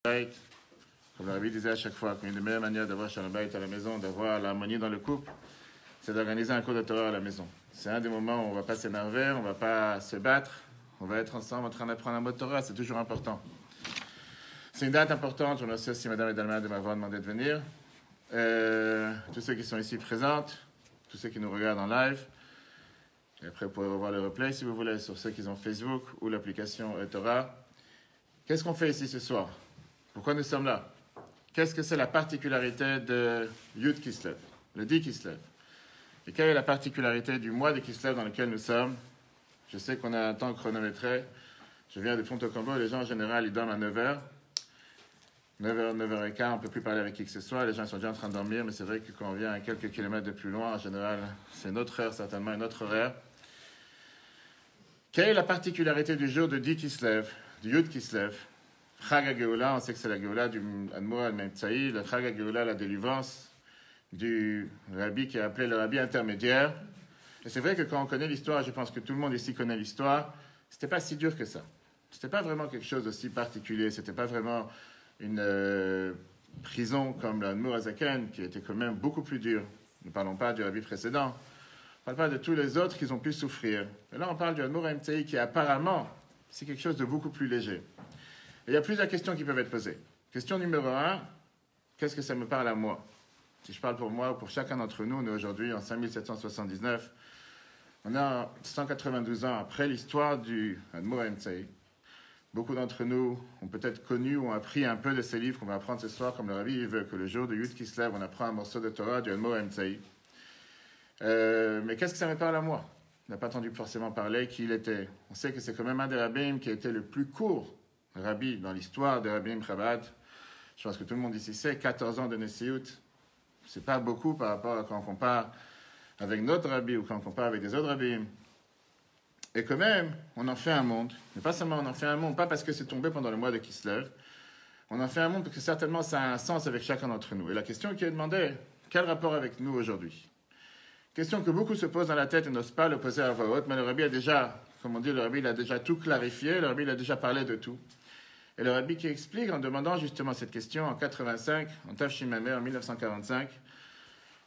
Bayt. Comme le Rabbi disait à chaque fois, qu'une des meilleures manières d'avoir Shalom Bayt à la maison, d'avoir l'harmonie dans le couple, c'est d'organiser un cours de Torah à la maison. C'est un des moments où on ne va pas s'énerver, on ne va pas se battre, on va être ensemble en train d'apprendre un mot de Torah, c'est toujours important. C'est une date importante, je remercie aussi Madame Edalma de m'avoir demandé de venir. Tous ceux qui sont ici présentes, tous ceux qui nous regardent en live, et après vous pourrez revoir le replay si vous voulez sur ceux qui ont Facebook ou l'application Torah. Qu'est-ce qu'on fait ici ce soir? Pourquoi nous sommes là? Qu'est-ce que c'est la particularité de Yud Kislev, le 10 Kislev? Et quelle est la particularité du mois de Kislev dans lequel nous sommes? Je sais qu'on a un temps chronométré. Je viens de Fontainebleau, les gens en général ils dorment à 9h. 9h, 9h15, on ne peut plus parler avec qui que ce soit. Les gens sont déjà en train de dormir, mais c'est vrai que quand on vient à quelques kilomètres de plus loin, en général, c'est notre heure, certainement une autre horaire. Quelle est la particularité du jour de 10 Kislev, du Yud Kislev? Chag HaGeoula, on sait que c'est la Geoula du Admor al-Memtsaï, le Chag HaGeoula, la délivrance du Rabbi qui est appelé le Rabbi intermédiaire. Et c'est vrai que quand on connaît l'histoire, je pense que tout le monde ici connaît l'histoire, c'était pas si dur que ça. C'était pas vraiment quelque chose d'aussi particulier, c'était pas vraiment une prison comme l'Admor HaZaken, qui était quand même beaucoup plus dur. Ne parlons pas du Rabbi précédent. On ne parle pas de tous les autres qui ont pu souffrir. Et là, on parle du Admor al-Memtsaï qui, apparemment, c'est quelque chose de beaucoup plus léger. Et il y a plusieurs questions qui peuvent être posées. Question numéro 1, qu'est-ce que ça me parle à moi? Si je parle pour moi ou pour chacun d'entre nous, on est aujourd'hui en 5779. On a 192 ans après l'histoire du Admor al-Memtsaï. Beaucoup d'entre nous ont peut-être connu ou ont appris un peu de ces livres qu'on va apprendre ce soir, comme le Rabbi veut que le jour de Yud Kislev, on apprend un morceau de Torah du Admor al-Memtsaï. Mais qu'est-ce que ça me parle à moi? On n'a pas entendu forcément parler qui il était. On sait que c'est quand même un des rabbins qui a été le plus court rabbi dans l'histoire des rabbins Chabad. Je pense que tout le monde ici sait, 14 ans de Nesiut. C'est pas beaucoup par rapport à quand on compare avec notre rabbi ou quand on compare avec des autres rabbins. Et quand même, on en fait un monde. Mais pas seulement on en fait un monde, pas parce que c'est tombé pendant le mois de Kislev. On en fait un monde parce que certainement ça a un sens avec chacun d'entre nous. Et la question qui est demandée, quel rapport avec nous aujourd'hui? Question que beaucoup se posent dans la tête et n'osent pas le poser à voix haute, mais le Rabbi a déjà, comme on dit, le Rabbi il a déjà tout clarifié, le Rabbi il a déjà parlé de tout. Et le Rabbi qui explique en demandant justement cette question en 85, en Tafshin Mameh, en 1945.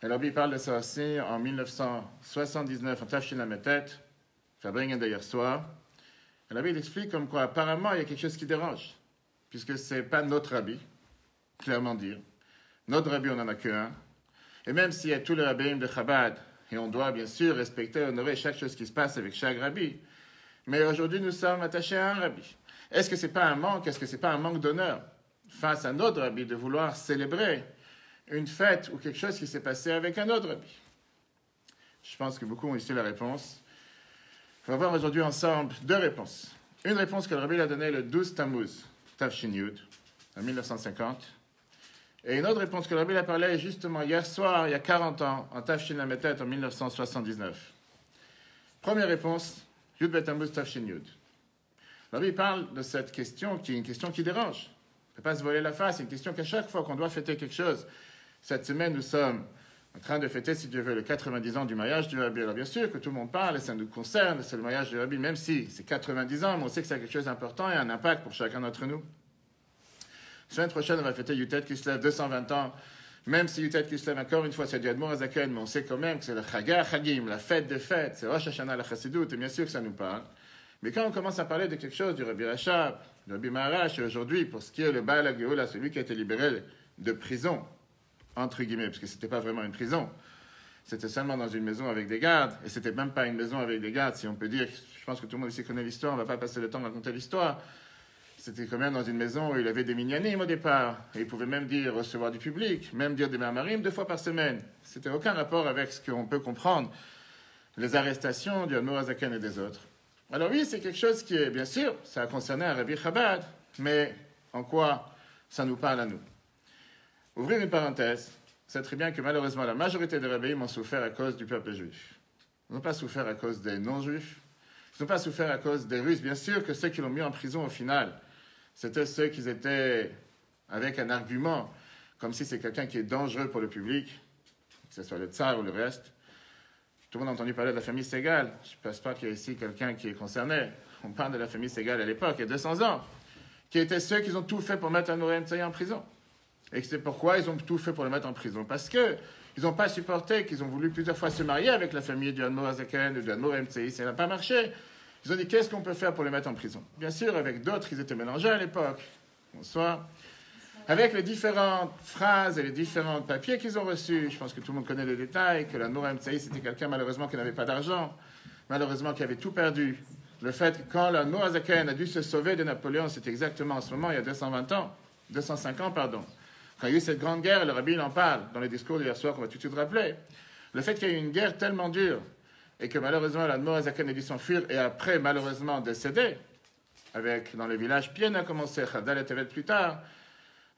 Et le Rabbi parle de ça aussi en 1979, en Tafshin Lametet, Fabring d'hier soir. Et le Rabbi il explique comme quoi apparemment il y a quelque chose qui dérange, puisque ce n'est pas notre Rabbi, clairement dire. Notre Rabbi on n'en a qu'un. Et même s'il y a tous les rabbins de Chabad, et on doit bien sûr respecter et honorer chaque chose qui se passe avec chaque rabbi. Mais aujourd'hui, nous sommes attachés à un rabbi. Est-ce que ce n'est pas un manque? Est-ce que ce n'est pas un manque d'honneur face à notre rabbi de vouloir célébrer une fête ou quelque chose qui s'est passé avec un autre rabbi? Je pense que beaucoup ont ici la réponse. On va voir aujourd'hui ensemble deux réponses. Une réponse que le rabbi a donnée le 12 Tammuz, Tafshin Yud, en 1950. Et une autre réponse que le Rabbi a parlé justement hier soir, il y a 40 ans, en Tafshin Lametet en 1979. Première réponse, Yud Bet Tammuz Tafshin Yud. Le Rabbi parle de cette question qui est une question qui dérange. On ne peut pas se voiler la face, c'est une question qu'à chaque fois qu'on doit fêter quelque chose. Cette semaine, nous sommes en train de fêter, si Dieu veut, le 90 ans du mariage du Rabbi. Alors bien sûr que tout le monde parle, et ça nous concerne, c'est le mariage du Rabbi, même si c'est 90 ans, mais on sait que c'est quelque chose d'important et un impact pour chacun d'entre nous. La semaine prochaine, on va fêter Yutet Kislev, 220 ans. Même si Yutet Kislev, encore une fois, c'est du Admor HaZaken, mais on sait quand même que c'est le Chaga Chagim, la fête des fêtes, c'est Rosh Hashanah, la Chassidut, et bien sûr que ça nous parle. Mais quand on commence à parler de quelque chose du Rabbi Rachab, du Rabbi Maharash, et aujourd'hui, pour ce qui est le Baal HaGeoula, celui qui a été libéré de prison, entre guillemets, parce que ce n'était pas vraiment une prison, c'était seulement dans une maison avec des gardes, et c'était même pas une maison avec des gardes, si on peut dire. Je pense que tout le monde ici connaît l'histoire, on ne va pas passer le temps à raconter l'histoire. C'était quand même dans une maison où il avait des minyanim au départ. Et il pouvait même dire recevoir du public, même dire des mamarim 2 fois par semaine. C'était aucun rapport avec ce qu'on peut comprendre, les arrestations du Admor HaZaken et des autres. Alors oui, c'est quelque chose qui est, bien sûr, ça a concerné un Rabbi Chabad, mais en quoi ça nous parle à nous? Ouvrir une parenthèse, c'est très bien que malheureusement la majorité des rabbis ont souffert à cause du peuple juif. Ils n'ont pas souffert à cause des non-juifs, ils n'ont pas souffert à cause des Russes. Bien sûr que ceux qui l'ont mis en prison au final, c'était ceux qui étaient avec un argument, comme si c'est quelqu'un qui est dangereux pour le public, que ce soit le tsar ou le reste. Tout le monde a entendu parler de la famille Segal. Je ne pense pas qu'il y ait ici quelqu'un qui est concerné. On parle de la famille Segal à l'époque, il y a 200 ans. qui étaient ceux qui ont tout fait pour mettre Admor Emtsaï en prison. Et c'est pourquoi ils ont tout fait pour le mettre en prison. Parce qu'ils n'ont pas supporté, qu'ils ont voulu plusieurs fois se marier avec la famille du Admor Azaken ou du Admor Emtsaï. Ça n'a pas marché. Ils ont dit, qu'est-ce qu'on peut faire pour le mettre en prison? Bien sûr, avec d'autres, ils étaient mélangés à l'époque. Bonsoir. Avec les différentes phrases et les différents papiers qu'ils ont reçus, je pense que tout le monde connaît les détails, que l'Admor Emtsaï, c'était quelqu'un malheureusement qui n'avait pas d'argent, malheureusement qui avait tout perdu. Le fait que quand l'Admor Azaken a dû se sauver de Napoléon, c'était exactement en ce moment, il y a 205 ans, pardon. Quand il y a eu cette grande guerre, le rabbi il en parle dans les discours d'hier soir qu'on va tout de suite rappeler. Le fait qu'il y ait eu une guerre tellement dure et que malheureusement l'Admor Azaken a dû s'enfuir et après malheureusement décédé, avec dans les villages Pienne a commencé, Khadal et Tevet plus tard,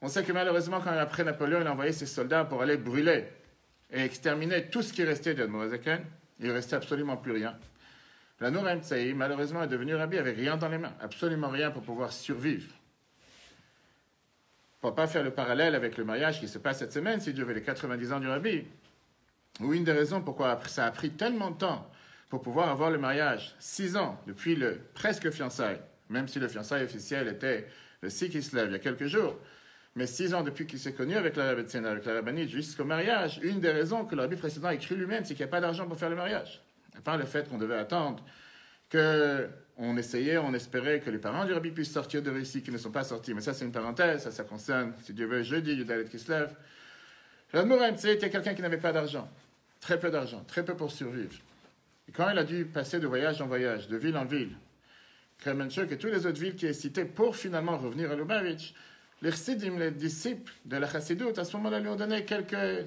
on sait que malheureusement quand après Napoléon il a envoyé ses soldats pour aller brûler et exterminer tout ce qui restait de l'Admor Azaken, il ne restait absolument plus rien. L'Admor Emtsaï malheureusement est devenu rabbi avec rien dans les mains, absolument rien pour pouvoir survivre. Pour ne pas faire le parallèle avec le mariage qui se passe cette semaine, si Dieu veut, les 90 ans du rabbi, ou une des raisons pourquoi ça a pris tellement de temps pour pouvoir avoir le mariage, 6 ans depuis le presque fiançailles, même si le fiançailles officiel était le 6 qui se lève il y a quelques jours, mais 6 ans depuis qu'il s'est connu avec la Rebbe Tzena, avec la rabbinite, jusqu'au mariage, une des raisons que le rabbi précédent a écrit lui-même, c'est qu'il n'y a pas d'argent pour faire le mariage. À part le fait qu'on devait attendre qu'on essayait, on espérait que les parents du rabbi puissent sortir de Russie, qui ne sont pas sortis. Mais ça, c'est une parenthèse, ça concerne, si Dieu veut, jeudi, Yudalet Kislev. L'Admor Emtsaï était quelqu'un qui n'avait pas d'argent, très peu pour survivre. Et quand il a dû passer de voyage en voyage, de ville en ville, Kremenchuk et toutes les autres villes qui est citées pour finalement revenir à Lubavitch, les chassidim, les disciples de la chassidoute, à ce moment-là, lui ont donné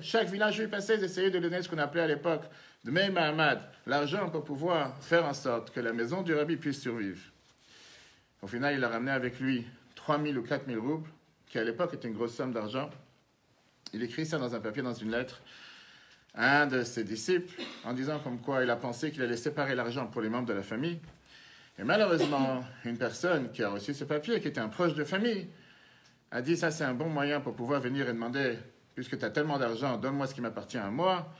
chaque village où il passait, ils essayaient de donner ce qu'on appelait à l'époque de Mei Mahamad, l'argent pour pouvoir faire en sorte que la maison du rabbi puisse survivre. Au final, il a ramené avec lui 3 000 ou 4 000 roubles, qui à l'époque était une grosse somme d'argent. Il écrit ça dans un papier, dans une lettre, à un de ses disciples, en disant comme quoi il a pensé qu'il allait séparer l'argent pour les membres de la famille. Et malheureusement, une personne qui a reçu ce papier, qui était un proche de famille, a dit ça c'est un bon moyen pour pouvoir venir et demander, puisque tu as tellement d'argent, donne-moi ce qui m'appartient à moi,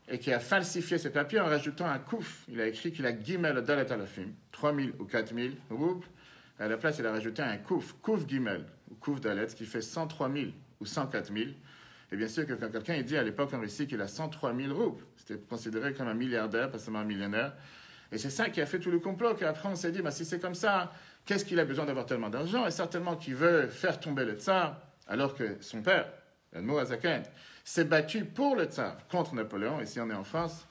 et qui a falsifié ce papier en rajoutant un kouf. Il a écrit qu'il a gimel dalet alafim, 3 000 ou 4 000 roubles. À la place, il a rajouté un kouf gimel, ou kouf dalet, ce qui fait 103 000 ou 104 000. Et bien sûr que quand quelqu'un dit à l'époque en Russie qu'il a 103 000 roubles, c'était considéré comme un milliardaire, pas seulement un millionnaire. Et c'est ça qui a fait tout le complot, qu'après on s'est dit, si c'est comme ça, qu'est-ce qu'il a besoin d'avoir tellement d'argent? Et certainement qu'il veut faire tomber le tsar, alors que son père, l'Admor Azaken, s'est battu pour le tsar, contre Napoléon. Ici on est en France,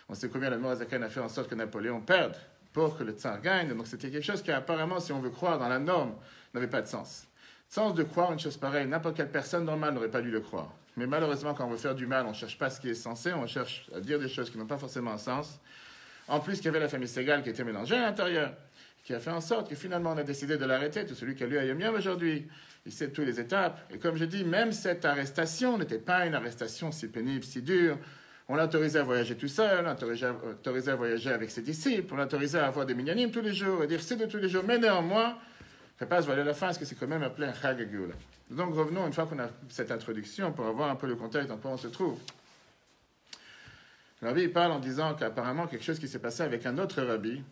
on sait combien l'Admor Azaken a fait en sorte que Napoléon perde pour que le tsar gagne. Donc c'était quelque chose qui apparemment, si on veut croire dans la norme, n'avait pas de sens. Sens de croire une chose pareille, n'importe quelle personne normale n'aurait pas dû le croire. Mais malheureusement, quand on veut faire du mal, on ne cherche pas ce qui est censé, on cherche à dire des choses qui n'ont pas forcément un sens. En plus, il y avait la famille Segal qui était mélangée à l'intérieur, qui a fait en sorte que finalement on a décidé de l'arrêter, tout celui qui a lu à Yom Yom aujourd'hui. Il sait toutes les étapes. Et comme je dis, même cette arrestation n'était pas une arrestation si pénible, si dure. On l'a autorisé à voyager tout seul, on l'a autorisé à voyager avec ses disciples, on l'a autorisé à avoir des minyanim tous les jours, et dire c'est de tous les jours, mais néanmoins, je ne vais pas se voiler la face, que c'est quand même appelé un Chag HaGeoula. Donc revenons, une fois qu'on a cette introduction, pour avoir un peu le contexte dans quoi on se trouve. Le rabbi il parle en disant qu'apparemment quelque chose qui s'est passé avec un autre rabbi,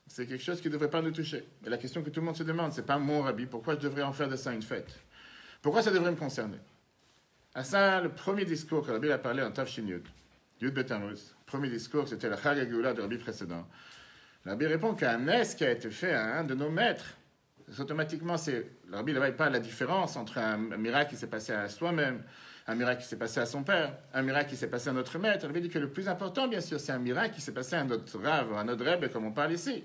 c'est quelque chose qui ne devrait pas nous toucher. Et la question que tout le monde se demande, c'est pas mon rabbi, pourquoi je devrais en faire de ça une fête? Pourquoi ça devrait me concerner? À ça, le premier discours que le rabbi a parlé en Tafshin Yud Betamuz, le premier discours, c'était le Chag HaGeoula du rabbi précédent. Le rabbi répond qu'un nes qui a été fait à un de nos maîtres, automatiquement, le rabbi là-bas, il parle de la différence entre un miracle qui s'est passé à soi-même, un miracle qui s'est passé à son père, un miracle qui s'est passé à notre maître. Il avait dit que le plus important, bien sûr, c'est un miracle qui s'est passé à notre rave, à notre rebbe, comme on parle ici,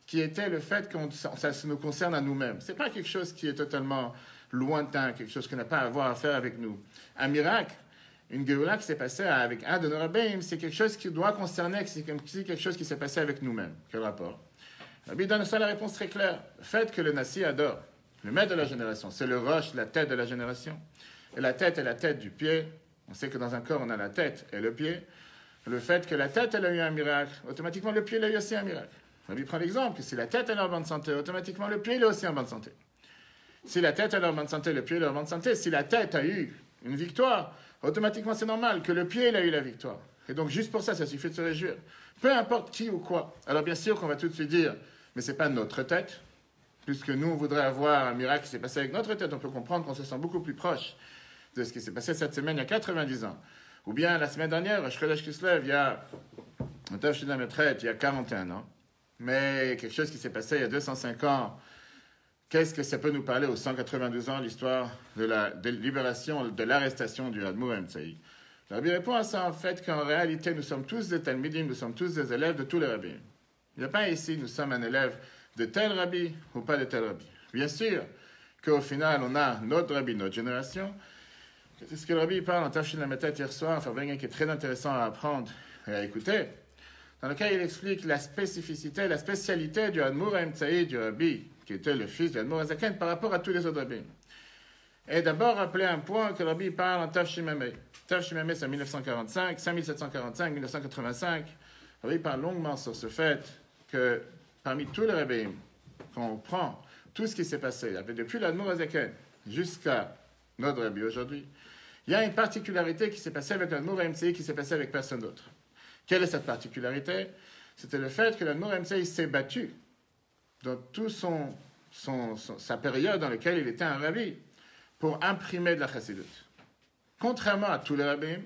qui était le fait que ça nous concerne à nous-mêmes. Ce n'est pas quelque chose qui est totalement lointain, quelque chose qui n'a pas à voir à faire avec nous. Un miracle, une Géoula qui s'est passée avec un de nos rabbins, c'est quelque chose qui doit concerner, c'est quelque chose qui s'est passé avec nous-mêmes. Quel rapport? Le rabbi donne ça la réponse très claire. Le fait que le Nassi adore, le maître de la génération, c'est le roche, la tête de la génération. Et la tête est la tête du pied. On sait que dans un corps, on a la tête et le pied. Le fait que la tête, elle a eu un miracle, automatiquement, le pied, il a eu aussi un miracle. On lui prend l'exemple que si la tête, elle est en bonne santé, automatiquement, le pied, il est aussi en bonne santé. Si la tête, elle est en bonne santé, le pied, il est en bonne santé. Si la tête a eu une victoire, automatiquement, c'est normal que le pied, il a eu la victoire. Et donc, juste pour ça, ça suffit de se réjouir. Peu importe qui ou quoi. Alors, bien sûr qu'on va tout de suite dire, mais ce n'est pas notre tête. puisque nous, on voudrait avoir un miracle qui s'est passé avec notre tête, on peut comprendre qu'on se sent beaucoup plus proche de ce qui s'est passé cette semaine il y a 90 ans. Ou bien la semaine dernière, Rosh Chodesh Kislev, il y a un Tov Shin Lamed Chet, il y a 41 ans. Mais quelque chose qui s'est passé il y a 205 ans, qu'est-ce que ça peut nous parler aux 192 ans, l'histoire de la libération, de l'arrestation du Admour Emtsaï? Le Rabbi répond à ça en fait qu'en réalité, nous sommes tous des Talmidim, nous sommes tous des élèves de tous les rabbis. Il n'y a pas ici, nous sommes un élève de tel rabbi ou pas de tel rabbi. Bien sûr qu'au final, on a notre rabbi, notre génération. C'est ce que le rabbi parle en Tov Shin Lamed Tet hier soir, enfin, qui est très intéressant à apprendre et à écouter, dans lequel il explique la spécificité, la spécialité du Admour Emtsaï, du rabbi, qui était le fils du Admour Hazaken, par rapport à tous les autres rabbis. Et d'abord, rappeler un point que le rabbi parle en Tav Shimameh. Tav Shimameh, c'est en 1945, 5745, 1985. Le rabbi parle longuement sur ce fait que parmi tous les rabbis, quand on prend tout ce qui s'est passé, depuis l'Admour Hazaken jusqu'à notre rabbi aujourd'hui, il y a une particularité qui s'est passée avec l'Admour Emtsaï qui s'est passée avec personne d'autre. Quelle est cette particularité? C'était le fait que l'Admour Emtsaï s'est battu dans toute sa période dans laquelle il était un rabbi pour imprimer de la chassidut. Contrairement à tous les rabbis, le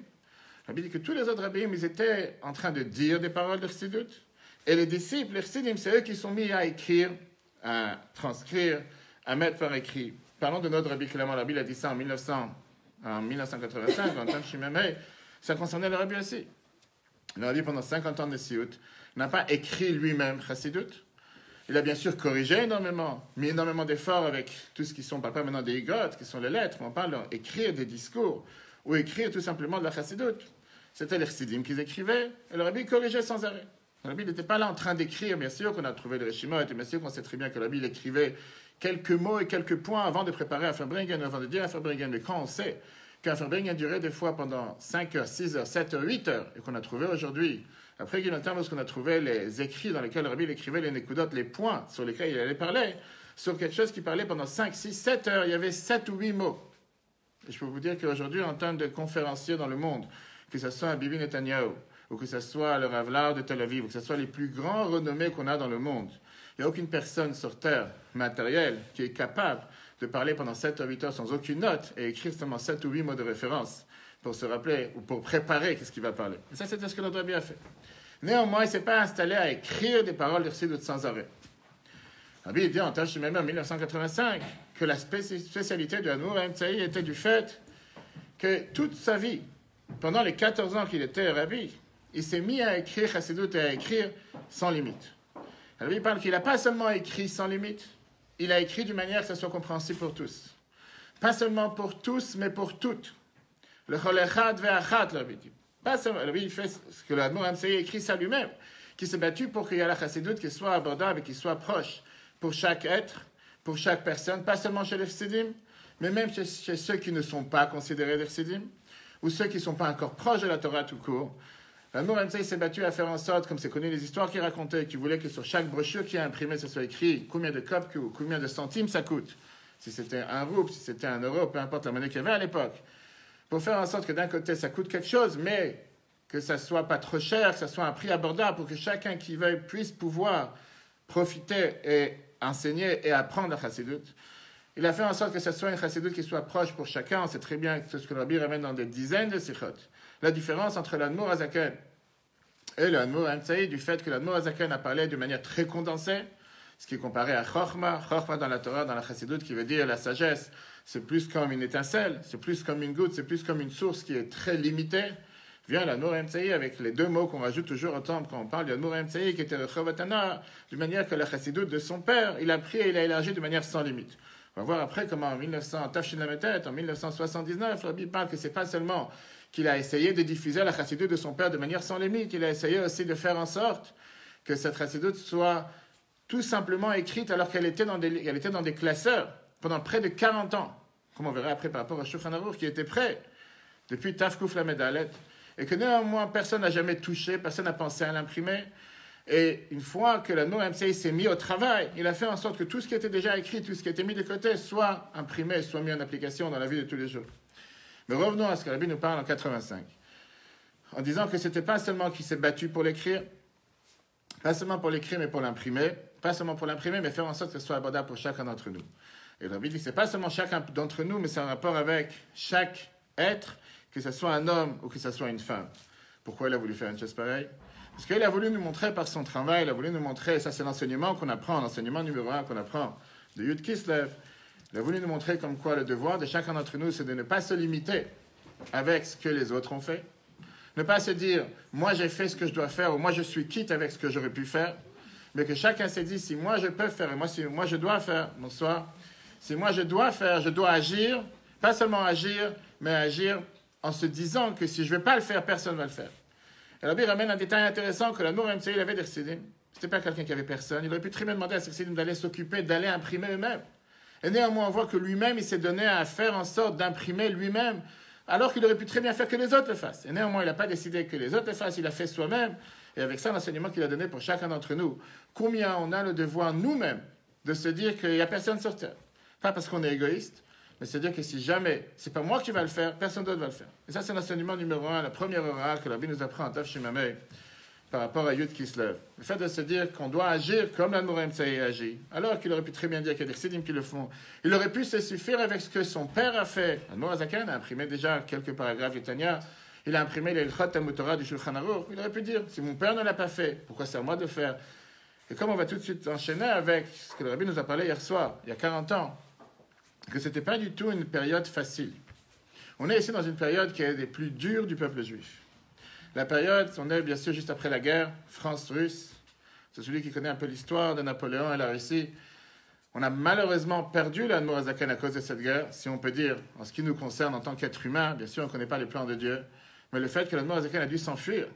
rabbi dit que tous les autres rabbis, ils étaient en train de dire des paroles de chassidut, et les disciples, les chassidim, c'est eux qui sont mis à écrire, à transcrire, à mettre par écrit. Parlons de notre rabbi, clairement, le rabbi a dit ça en 1985, en Tav Shimameh, ça concernait le rabbi aussi. Le rabbi, pendant 50 ans de siout, n'a pas écrit lui-même chassidut. Il a bien sûr corrigé énormément, mis énormément d'efforts avec tout ce qui sont, on ne parle pas maintenant des higotes, qui sont les lettres, mais on parle d'écrire des discours, ou écrire tout simplement de la chassidut. C'était les chassidim qu'ils écrivaient, et le rabbi corrigeait sans arrêt. Le rabbi n'était pas là en train d'écrire, bien sûr qu'on a trouvé le Reshimot, et bien sûr qu'on sait très bien que le rabbi il écrivait quelques mots et quelques points avant de préparer un Farbringen, avant de dire un Farbringen. Mais quand on sait qu'un Farbringen durait des fois pendant 5 heures, 6 heures, 7 heures, 8 heures, et qu'on a trouvé aujourd'hui, après Guillotin, lorsqu'on a trouvé les écrits dans lesquels le rabbi écrivait les nékudotes, les points sur lesquels il allait parler, sur quelque chose qui parlait pendant 5, 6, 7 heures, il y avait 7 ou 8 mots. Et je peux vous dire qu'aujourd'hui, en termes de conférenciers dans le monde, que ce soit Bibi Netanyahu, ou que ce soit le Rav Lau de Tel Aviv, ou que ce soit les plus grands renommés qu'on a dans le monde, il n'y a aucune personne sur terre matérielle qui est capable de parler pendant 7 ou 8 heures sans aucune note et écrire seulement 7 ou 8 mots de référence pour se rappeler ou pour préparer qu'est-ce qu'il va parler. Et ça, c'était ce que notre rabbi a fait. Néanmoins, il ne s'est pas installé à écrire des paroles de chassidut sans arrêt. Rabbi dit en Tav Shimameh en 1985 que la spécialité du Admour Emtsaï était du fait que toute sa vie, pendant les 14 ans qu'il était rabbi, il s'est mis à écrire chassidut et à écrire sans limite. Rabbi parle qu'il n'a pas seulement écrit sans limite, il a écrit d'une manière que ça soit compréhensible pour tous. Pas seulement pour tous, mais pour toutes. Le chol echad ve'achat, le rabbi dit. Pas seulement, lui, il fait ce que l'Admour Emtsaï écrit ça lui-même, qui s'est battu pour qu'il y ait la chassidut qui soit abordable et qui soit proche pour chaque être, pour chaque personne, pas seulement chez les chassidim, mais même chez ceux qui ne sont pas considérés des chassidim, ou ceux qui ne sont pas encore proches de la Torah tout court. L'Admour Emtsaï s'est battu à faire en sorte, comme c'est connu les histoires qu'il racontait, qu'il voulait que sur chaque brochure qui est imprimée, ce soit écrit combien de kopek ou combien de centimes ça coûte. Si c'était un rouble, si c'était un euro, peu importe la monnaie qu'il y avait à l'époque. Pour faire en sorte que d'un côté, ça coûte quelque chose, mais que ça ne soit pas trop cher, que ça soit un prix abordable pour que chacun qui veuille puisse pouvoir profiter et enseigner et apprendre la chassidut. Il a fait en sorte que ce soit une chassidut qui soit proche pour chacun. On sait très bien que ce que le rabbi ramène dans des dizaines de sichot. La différence entre l'Admour Hazaken et l'Admour Emtsaï, du fait que l'Admour Hazaken a parlé d'une manière très condensée, ce qui est comparé à Chochma. Chochma dans la Torah, dans la chassidut, qui veut dire la sagesse, c'est plus comme une étincelle, c'est plus comme une goutte, c'est plus comme une source qui est très limitée. Vient l'Admour Emtsaï avec les deux mots qu'on rajoute toujours au temple quand on parle de l'Admour Emtsaï, qui était le Chovatana, d'une manière que la chassidut de son père, il a pris et il a élargi de manière sans limite. On va voir après comment en 1979, le rabbi parle que c'est pas seulement qu'il a essayé de diffuser la chassidut de son père de manière sans limite, il a essayé aussi de faire en sorte que cette chassidut soit tout simplement écrite alors qu'elle était dans des classeurs pendant près de 40 ans, comme on verra après par rapport à Shulchan Aruch, qui était prêt depuis Tafkouf la Medalet, et que néanmoins personne n'a jamais touché, personne n'a pensé à l'imprimer. Et une fois que l'Admour Emtsaï s'est mis au travail, il a fait en sorte que tout ce qui était déjà écrit, tout ce qui était mis de côté, soit imprimé, soit mis en application dans la vie de tous les jours. Mais revenons à ce que Rabbi nous parle en 85, en disant que ce n'était pas seulement qu'il s'est battu pour l'écrire, Pas seulement pour l'écrire, mais pour l'imprimer. Pas seulement pour l'imprimer, mais faire en sorte que ce soit abordable pour chacun d'entre nous. Et le Rabbi dit que ce n'est pas seulement chacun d'entre nous, mais c'est un rapport avec chaque être, que ce soit un homme ou que ce soit une femme. Pourquoi il a voulu faire une chose pareille? Parce qu'il a voulu nous montrer par son travail, il a voulu nous montrer, et ça c'est l'enseignement qu'on apprend, l'enseignement numéro 1 qu'on apprend de Yud Kislev. Il a voulu nous montrer comme quoi le devoir de chacun d'entre nous, c'est de ne pas se limiter avec ce que les autres ont fait. Ne pas se dire, moi j'ai fait ce que je dois faire, ou moi je suis quitte avec ce que j'aurais pu faire. Mais que chacun s'est dit, si moi je peux faire, et moi si moi je dois faire, bonsoir, si moi je dois faire, je dois agir, pas seulement agir, mais agir en se disant que si je ne vais pas le faire, personne ne va le faire. Et Rabbi ramène un détail intéressant que la Nour MCI avait des Chassidim. Ce n'était pas quelqu'un qui avait personne. Il aurait pu très bien demander à ses Chassidim d'aller s'occuper, d'aller imprimer eux-mêmes. Et néanmoins, on voit que lui-même, il s'est donné à faire en sorte d'imprimer lui-même, alors qu'il aurait pu très bien faire que les autres le fassent. Et néanmoins, il n'a pas décidé que les autres le fassent, il a fait soi-même. Et avec ça, l'enseignement qu'il a donné pour chacun d'entre nous, combien on a le devoir nous-mêmes de se dire qu'il n'y a personne sur terre. Pas parce qu'on est égoïste, mais c'est-à-dire que si jamais, c'est pas moi qui va le faire, personne d'autre va le faire. Et ça, c'est l'enseignement numéro 1, la première aura que la Bible nous apprend en Tov Shimameh par rapport à Yud Kislev. Le fait de se dire qu'on doit agir comme l'Admor Emtsaï agit, alors qu'il aurait pu très bien dire qu'il y a des Chassidim qui le font. Il aurait pu se suffire avec ce que son père a fait. L'Admor Azaken a imprimé déjà quelques paragraphes du Tanya. Il a imprimé les Ilchot Talmud Torah du Shulchan Aruch. Il aurait pu dire, si mon père ne l'a pas fait, pourquoi c'est à moi de le faire? Et comme on va tout de suite enchaîner avec ce que le Rabbi nous a parlé hier soir, il y a 40 ans, que ce n'était pas du tout une période facile. On est ici dans une période qui est des plus dures du peuple juif. La période, on est bien sûr juste après la guerre, France-Russe. C'est celui qui connaît un peu l'histoire de Napoléon et la Russie. On a malheureusement perdu l'Admor Azaken à cause de cette guerre, si on peut dire, en ce qui nous concerne en tant qu'être humain. Bien sûr, on ne connaît pas les plans de Dieu. Mais le fait que l'Admor Azaken a dû s'enfuir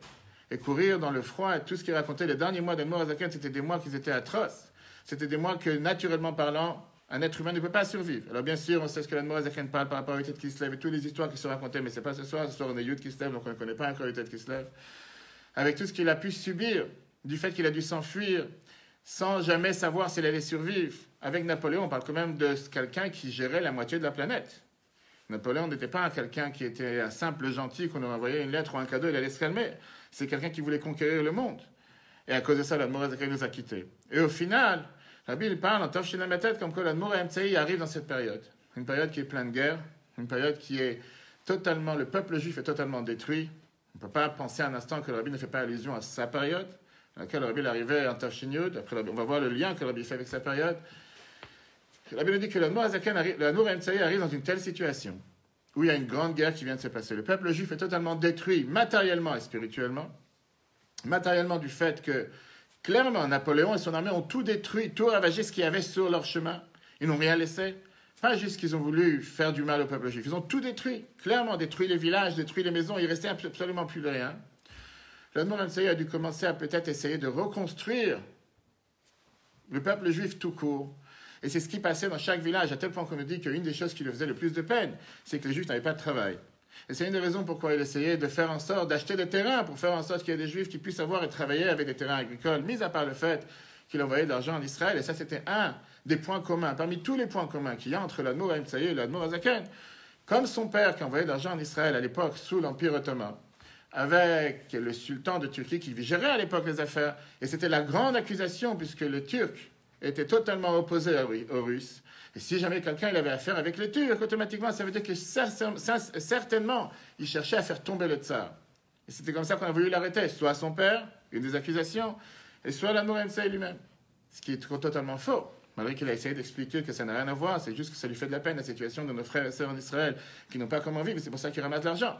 et courir dans le froid et tout ce qu'il racontait, les derniers mois d'Admor Azaken, c'était des mois qui étaient atroces. C'était des mois que, naturellement parlant, un être humain ne peut pas survivre. Alors bien sûr, on sait ce que l'Admor Azaken parle par rapport à Yud Kislev et toutes les histoires qui sont racontées, mais ce n'est pas ce soir on est Yud Kislev, donc on ne connaît pas encore Yud Kislev. Avec tout ce qu'il a pu subir, du fait qu'il a dû s'enfuir, sans jamais savoir s'il allait survivre. Avec Napoléon, on parle quand même de quelqu'un qui gérait la moitié de la planète. Napoléon n'était pas quelqu'un qui était un simple gentil qu'on aurait envoyé une lettre ou un cadeau, il allait se calmer. C'est quelqu'un qui voulait conquérir le monde. Et à cause de ça, l'Admor Azaken nous a quittés. Et au final, Rabbi il parle en Tov Shilem Tov comme quoi l'Admor Emtsaï arrive dans cette période. Une période qui est pleine de guerre, une période qui est totalement, le peuple juif est totalement détruit. On ne peut pas penser un instant que le Rabbi ne fait pas allusion à sa période, dans laquelle le Rabbi arrivait en Tov Shin Yud. Après, on va voir le lien que le Rabbi fait avec sa période. Le Rabbi nous dit que l'Admor Emtsaï arrive dans une telle situation où il y a une grande guerre qui vient de se passer. Le peuple juif est totalement détruit matériellement et spirituellement. Matériellement du fait que clairement, Napoléon et son armée ont tout détruit, tout ravagé ce qu'il y avait sur leur chemin. Ils n'ont rien laissé. Pas juste qu'ils ont voulu faire du mal au peuple juif. Ils ont tout détruit. Clairement, détruit les villages, détruit les maisons. Il restait absolument plus de rien. L'Admor Emtsaï a dû commencer à peut-être essayer de reconstruire le peuple juif tout court. Et c'est ce qui passait dans chaque village, à tel point qu'on nous dit qu'une des choses qui lui faisait le plus de peine, c'est que les juifs n'avaient pas de travail. Et c'est une des raisons pourquoi il essayait de faire en sorte d'acheter des terrains pour faire en sorte qu'il y ait des juifs qui puissent avoir et travailler avec des terrains agricoles, mis à part le fait qu'il envoyait de l'argent en Israël. Et ça, c'était un des points communs, parmi tous les points communs qu'il y a entre l'Admor Emtsaï et l'Admor Azaken. Comme son père qui envoyait de l'argent en Israël à l'époque sous l'Empire ottoman, avec le sultan de Turquie qui gérait à l'époque les affaires. Et c'était la grande accusation puisque le Turc était totalement opposé aux Russes. Et si jamais quelqu'un il avait affaire avec les Turcs, automatiquement, ça veut dire que certainement, il cherchait à faire tomber le tsar. Et c'était comme ça qu'on a voulu l'arrêter, soit son père, une des accusations, et soit l'Admor Emtsaï lui-même. Ce qui est totalement faux. Malgré qu'il a essayé d'expliquer que ça n'a rien à voir, c'est juste que ça lui fait de la peine, la situation de nos frères et sœurs en Israël, qui n'ont pas comment vivre, c'est pour ça qu'ils ramassent de l'argent.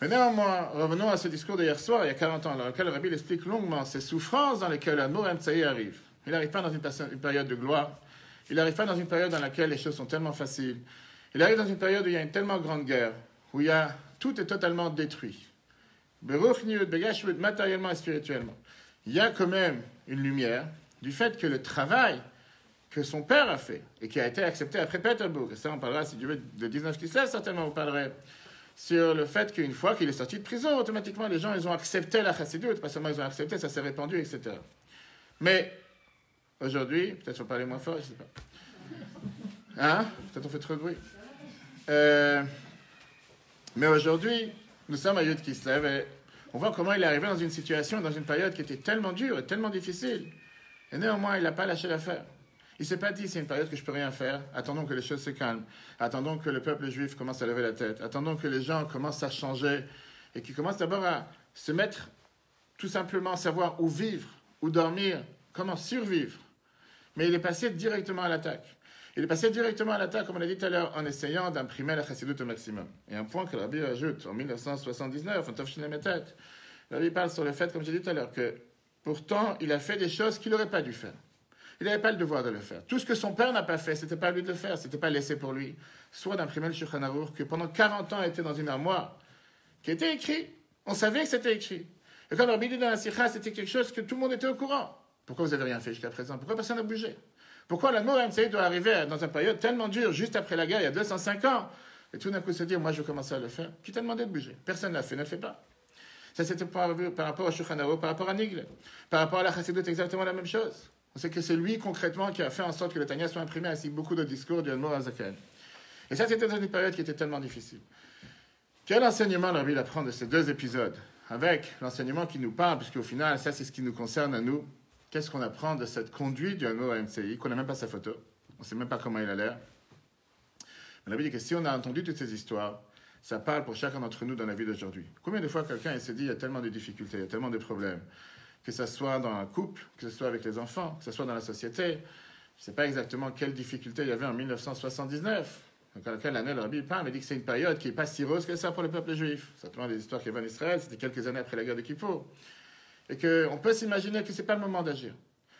Mais néanmoins, revenons à ce discours d'hier soir, il y a 40 ans, dans lequel le Rabbi explique longuement ces souffrances dans lesquelles l'Admor Emtsaï arrive. Il n'arrive pas dans une période de gloire. Il n'arrive pas dans une période dans laquelle les choses sont tellement faciles. Il arrive dans une période où il y a une tellement grande guerre, où tout est totalement détruit. Matériellement et spirituellement. Il y a quand même une lumière du fait que le travail que son père a fait et qui a été accepté après Peterbourg, et ça on parlera, si Dieu veut, de 19 Kislev, certainement vous parlerez, sur le fait qu'une fois qu'il est sorti de prison, automatiquement les gens ils ont accepté la chassidoute, pas seulement ils ont accepté, ça s'est répandu, etc. Mais aujourd'hui, peut-être faut parler moins fort, je ne sais pas. Hein? Peut-être on fait trop de bruit. Mais aujourd'hui, nous sommes à Yud Kislev et on voit comment il est arrivé dans une situation, dans une période qui était tellement dure et tellement difficile. Et néanmoins, il n'a pas lâché l'affaire. Il ne s'est pas dit, c'est une période que je ne peux rien faire, attendons que les choses se calment, attendons que le peuple juif commence à lever la tête, attendons que les gens commencent à changer et qu'ils commencent d'abord à se mettre, tout simplement, à savoir où vivre, où dormir, comment survivre. Mais il est passé directement à l'attaque. Il est passé directement à l'attaque, comme on l'a dit tout à l'heure, en essayant d'imprimer la chassidoute au maximum. Et un point que le Rabbi ajoute en 1979, en Tov Metet, le Rabbi parle sur le fait, comme j'ai dit tout à l'heure, que pourtant, il a fait des choses qu'il n'aurait pas dû faire. Il n'avait pas le devoir de le faire. Tout ce que son père n'a pas fait, ce n'était pas à lui de le faire, ce n'était pas laissé pour lui. Soit d'imprimer le Shulchan Aruch, que pendant 40 ans était dans une armoire, qui était écrit. On savait que c'était écrit. Et quand le Rabbi dit dans la Sikha, c'était quelque chose que tout le monde était au courant. Pourquoi vous n'avez rien fait jusqu'à présent? Pourquoi personne n'a bougé? Pourquoi la mort MCI doit arriver dans une période tellement dure, juste après la guerre, il y a 205 ans, et tout d'un coup se dire, moi je vais commencer à le faire? Qui t'a demandé de bouger? Personne ne l'a fait, ne le fait pas. Ça c'était par rapport à Shulchan Aruch, par rapport à Nigle, par rapport à la Chassidoute, exactement la même chose. On sait que c'est lui concrètement qui a fait en sorte que le Tanya soit imprimé ainsi que beaucoup de discours du Admor Azaken. Et ça c'était dans une période qui était tellement difficile. Quel enseignement le Rabbi apprend de ces deux épisodes? Avec l'enseignement qui nous parle, puisqu'au final, ça c'est ce qui nous concerne à nous. Qu'est-ce qu'on apprend de cette conduite du Admor MCI, qu'on n'a même pas sa photo, on ne sait même pas comment il a l'air. Le Rabbi dit que si on a entendu toutes ces histoires, ça parle pour chacun d'entre nous dans la vie d'aujourd'hui. Combien de fois quelqu'un se dit, il y a tellement de difficultés, il y a tellement de problèmes, que ce soit dans un couple, que ce soit avec les enfants, que ce soit dans la société. Je ne sais pas exactement quelles difficultés il y avait en 1979, dans laquelle l'année le Rabbi parle, mais dit que c'est une période qui n'est pas si rose que ça pour le peuple juif. Certainement les histoires qu'il y avait en Israël, c'était quelques années après la guerre de Kippour. Et qu'on peut s'imaginer que ce n'est pas le moment d'agir.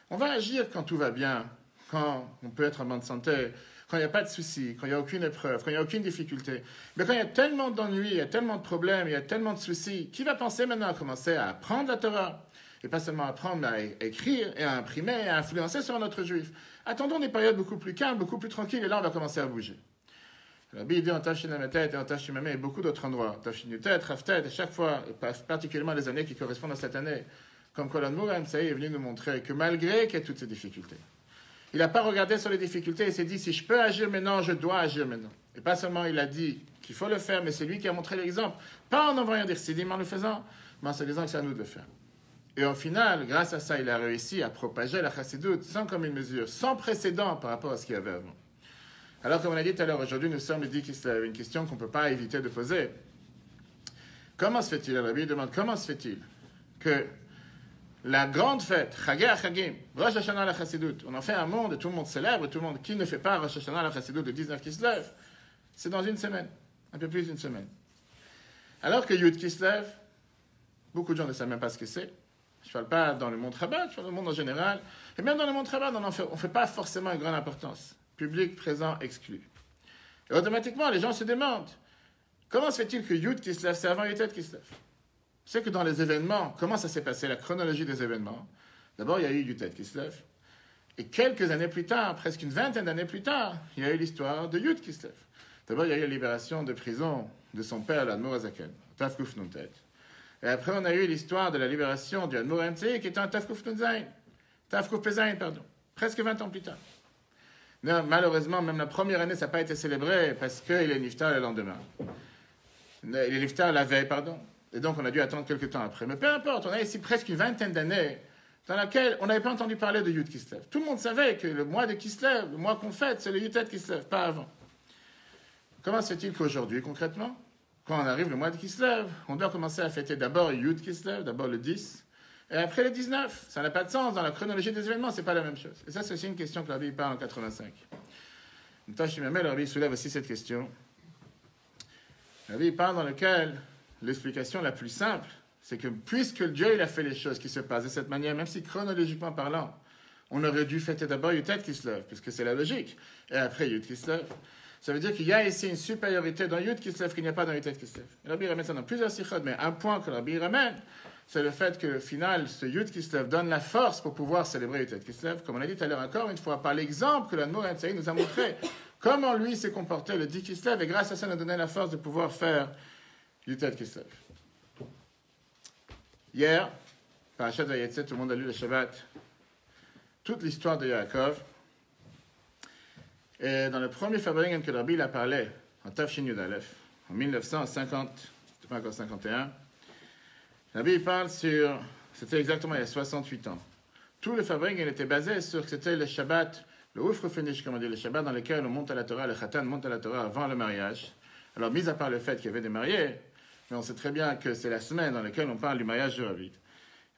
On va agir quand tout va bien, quand on peut être en bonne santé, quand il n'y a pas de soucis, quand il n'y a aucune épreuve, quand il n'y a aucune difficulté. Mais quand il y a tellement d'ennuis, il y a tellement de problèmes, il y a tellement de soucis, qui va penser maintenant à commencer à apprendre la Torah? Et pas seulement à apprendre, mais à écrire et à imprimer et à influencer sur notre juif. Attendons des périodes beaucoup plus calmes, beaucoup plus tranquilles, et là on va commencer à bouger. La Bible dit en Tafshin et en Tafshin et beaucoup d'autres endroits. Tafshin Yutet, Raftet, et chaque fois, particulièrement les années qui correspondent à cette année, comme Kolan Mouram, ça y est venu nous montrer que malgré qu'il y ait toutes ces difficultés, il n'a pas regardé sur les difficultés et s'est dit, si je peux agir maintenant, je dois agir maintenant. Et pas seulement il a dit qu'il faut le faire, mais c'est lui qui a montré l'exemple. Pas en envoyant des chassidim en le faisant, mais en se disant que c'est à nous de le faire. Et au final, grâce à ça, il a réussi à propager la chassidoute sans commune mesure, sans précédent par rapport à ce qu'il y avait avant. Alors, comme on a dit tout à l'heure, aujourd'hui, nous sommes le 10 Kislev, une question qu'on ne peut pas éviter de poser. Comment se fait-il, la Bible demande, comment se fait-il que la grande fête, Chagé Chagim, Rosh Hashanah la Chassidoute, on en fait un monde et tout le monde célèbre, et tout le monde qui ne fait pas Rosh Hashanah la Chassidoute de 19 Kislev, c'est dans une semaine, un peu plus d'une semaine. Alors que Yud Kislev, beaucoup de gens ne savent même pas ce que c'est. Je ne parle pas dans le monde Chabad, je parle dans le monde en général. Et même dans le monde Chabad, on ne fait pas forcément une grande importance. Public, présent, exclu. Et automatiquement, les gens se demandent, comment se fait-il que Yud Kislev, c'est avant Yutet Kislev? C'est que dans les événements, comment ça s'est passé, la chronologie des événements? D'abord, il y a eu Yutet Kislev. Et quelques années plus tard, presque une vingtaine d'années plus tard, il y a eu l'histoire de Yud Kislev. D'abord, il y a eu la libération de prison de son père, l'Admor Azaken, Tafkuf Nuntet. Et après, on a eu l'histoire de la libération du Admor MCI, qui était un Tafkuf Nunzain. Tafkuf Pezain, pardon. Presque 20 ans plus tard. Non, malheureusement, même la première année, ça n'a pas été célébré parce qu'il est niftar le lendemain. Il est niftar la veille, pardon. Et donc, on a dû attendre quelques temps après. Mais peu importe, on a ici presque une vingtaine d'années dans laquelle on n'avait pas entendu parler de Yud Kislev. Tout le monde savait que le mois de Kislev, le mois qu'on fête, c'est le Yutet Kislev, pas avant. Comment se fait-il qu'aujourd'hui, concrètement, quand on arrive le mois de Kislev, on doit commencer à fêter d'abord Yud Kislev, d'abord le 10, et après le 19? Ça n'a pas de sens dans la chronologie des événements, c'est pas la même chose. Et ça, c'est aussi une question que la Bible parle en 85. La Bible soulève aussi cette question. La Bible parle dans laquelle l'explication la plus simple, c'est que puisque Dieu il a fait les choses qui se passent de cette manière, même si chronologiquement parlant, on aurait dû fêter d'abord Yutet Kislev, puisque c'est la logique, et après Yud Kislev. Ça veut dire qu'il y a ici une supériorité dans Yud Kislev qu'il n'y a pas dans Yutet Kislev. Et la Bible ramène ça dans plusieurs sikhot, mais un point que la Bible ramène, c'est le fait que, au final, ce Yud Kislev donne la force pour pouvoir célébrer Yutet Kislev, comme on a dit tout à l'heure encore une fois, par l'exemple que l'Admor MCI nous a montré, comment lui s'est comporté le 10 Kislev, et grâce à ça, nous a donné la force de pouvoir faire Yutet Kislev. Hier, Parashat Vayetze, tout le monde a lu le Shabbat, toute l'histoire de Yaakov. Et dans le premier Fabringen que Rabbi a parlé, en Tafshin Yud Aleph, en 1950, c'était pas encore 51, Rabbi il parle sur, c'était exactement il y a 68 ans. Tout le fabrique, il était basé sur que c'était le Shabbat, le Oufre Finish, comme on dit, le Shabbat dans lequel on monte à la Torah, le Khatan monte à la Torah avant le mariage. Alors, mis à part le fait qu'il y avait des mariés, mais on sait très bien que c'est la semaine dans laquelle on parle du mariage de Rabbi.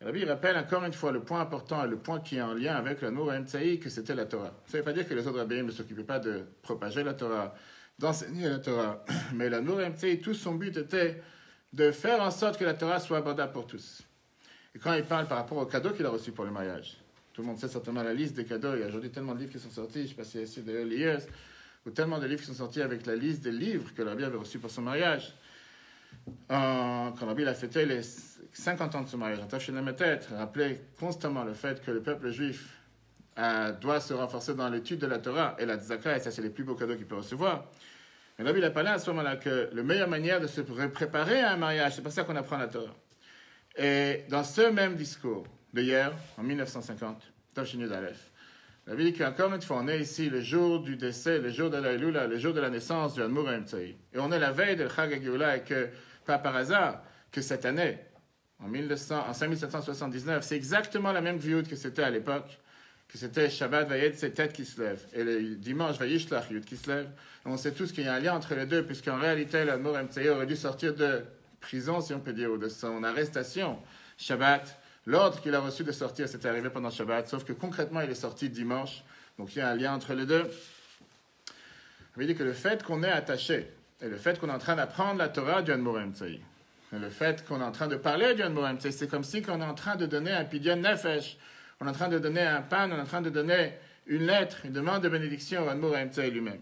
Rabbi rappelle encore une fois le point important et le point qui est en lien avec le Nour Emtsaï, que c'était la Torah. Ça ne veut pas dire que les autres rabbins ne s'occupaient pas de propager la Torah, d'enseigner la Torah. Mais le Nour Emtsaï, tout son but était de faire en sorte que la Torah soit abordable pour tous. Et quand il parle par rapport aux cadeaux qu'il a reçus pour le mariage, tout le monde sait certainement la liste des cadeaux. Il y a aujourd'hui tellement de livres qui sont sortis, je ne sais pas si c'est d'ailleurs l'IES, ou tellement de livres qui sont sortis avec la liste des livres que Rabbi avait reçus pour son mariage. Quand Rabbi a fêté les 50 ans de son mariage, en Tafshin rappelait constamment le fait que le peuple juif doit se renforcer dans l'étude de la Torah et la tzaka, et ça c'est les plus beaux cadeaux qu'il peut recevoir. Mais Rabbi a parlé à ce moment-là que la meilleure manière de se préparer à un mariage, c'est pas ça qu'on apprend la Torah. Et dans ce même discours de hier, en 1950, Tafshin Yud Aleph, Rabbi dit qu'encore une fois, on est ici le jour du décès, le jour de la Elula, le jour de la naissance du Admour Emtsaï. Et on est la veille de Chag HaGeoula, et que, pas par hasard, que cette année, en 5779, c'est exactement la même viout que c'était à l'époque, que c'était Shabbat Vayet, c'est tête qui se lève, et le dimanche Vayishlach Yud qui se lève. Et on sait tous qu'il y a un lien entre les deux, puisqu'en réalité, l'Admour Emtsaï aurait dû sortir de prison, si on peut dire, ou de son arrestation, Shabbat. L'ordre qu'il a reçu de sortir, c'était arrivé pendant Shabbat, sauf que concrètement, il est sorti dimanche. Donc il y a un lien entre les deux. Il veut dire que le fait qu'on est attaché, et le fait qu'on est en train d'apprendre la Torah du Admour Emtsaï, et le fait qu'on est en train de parler du Admour Emtsaï, c'est comme si on est en train de donner un pidyon nefesh, on est en train de donner un pan, on est en train de donner une lettre, une demande de bénédiction au Admour Emtsaï lui-même.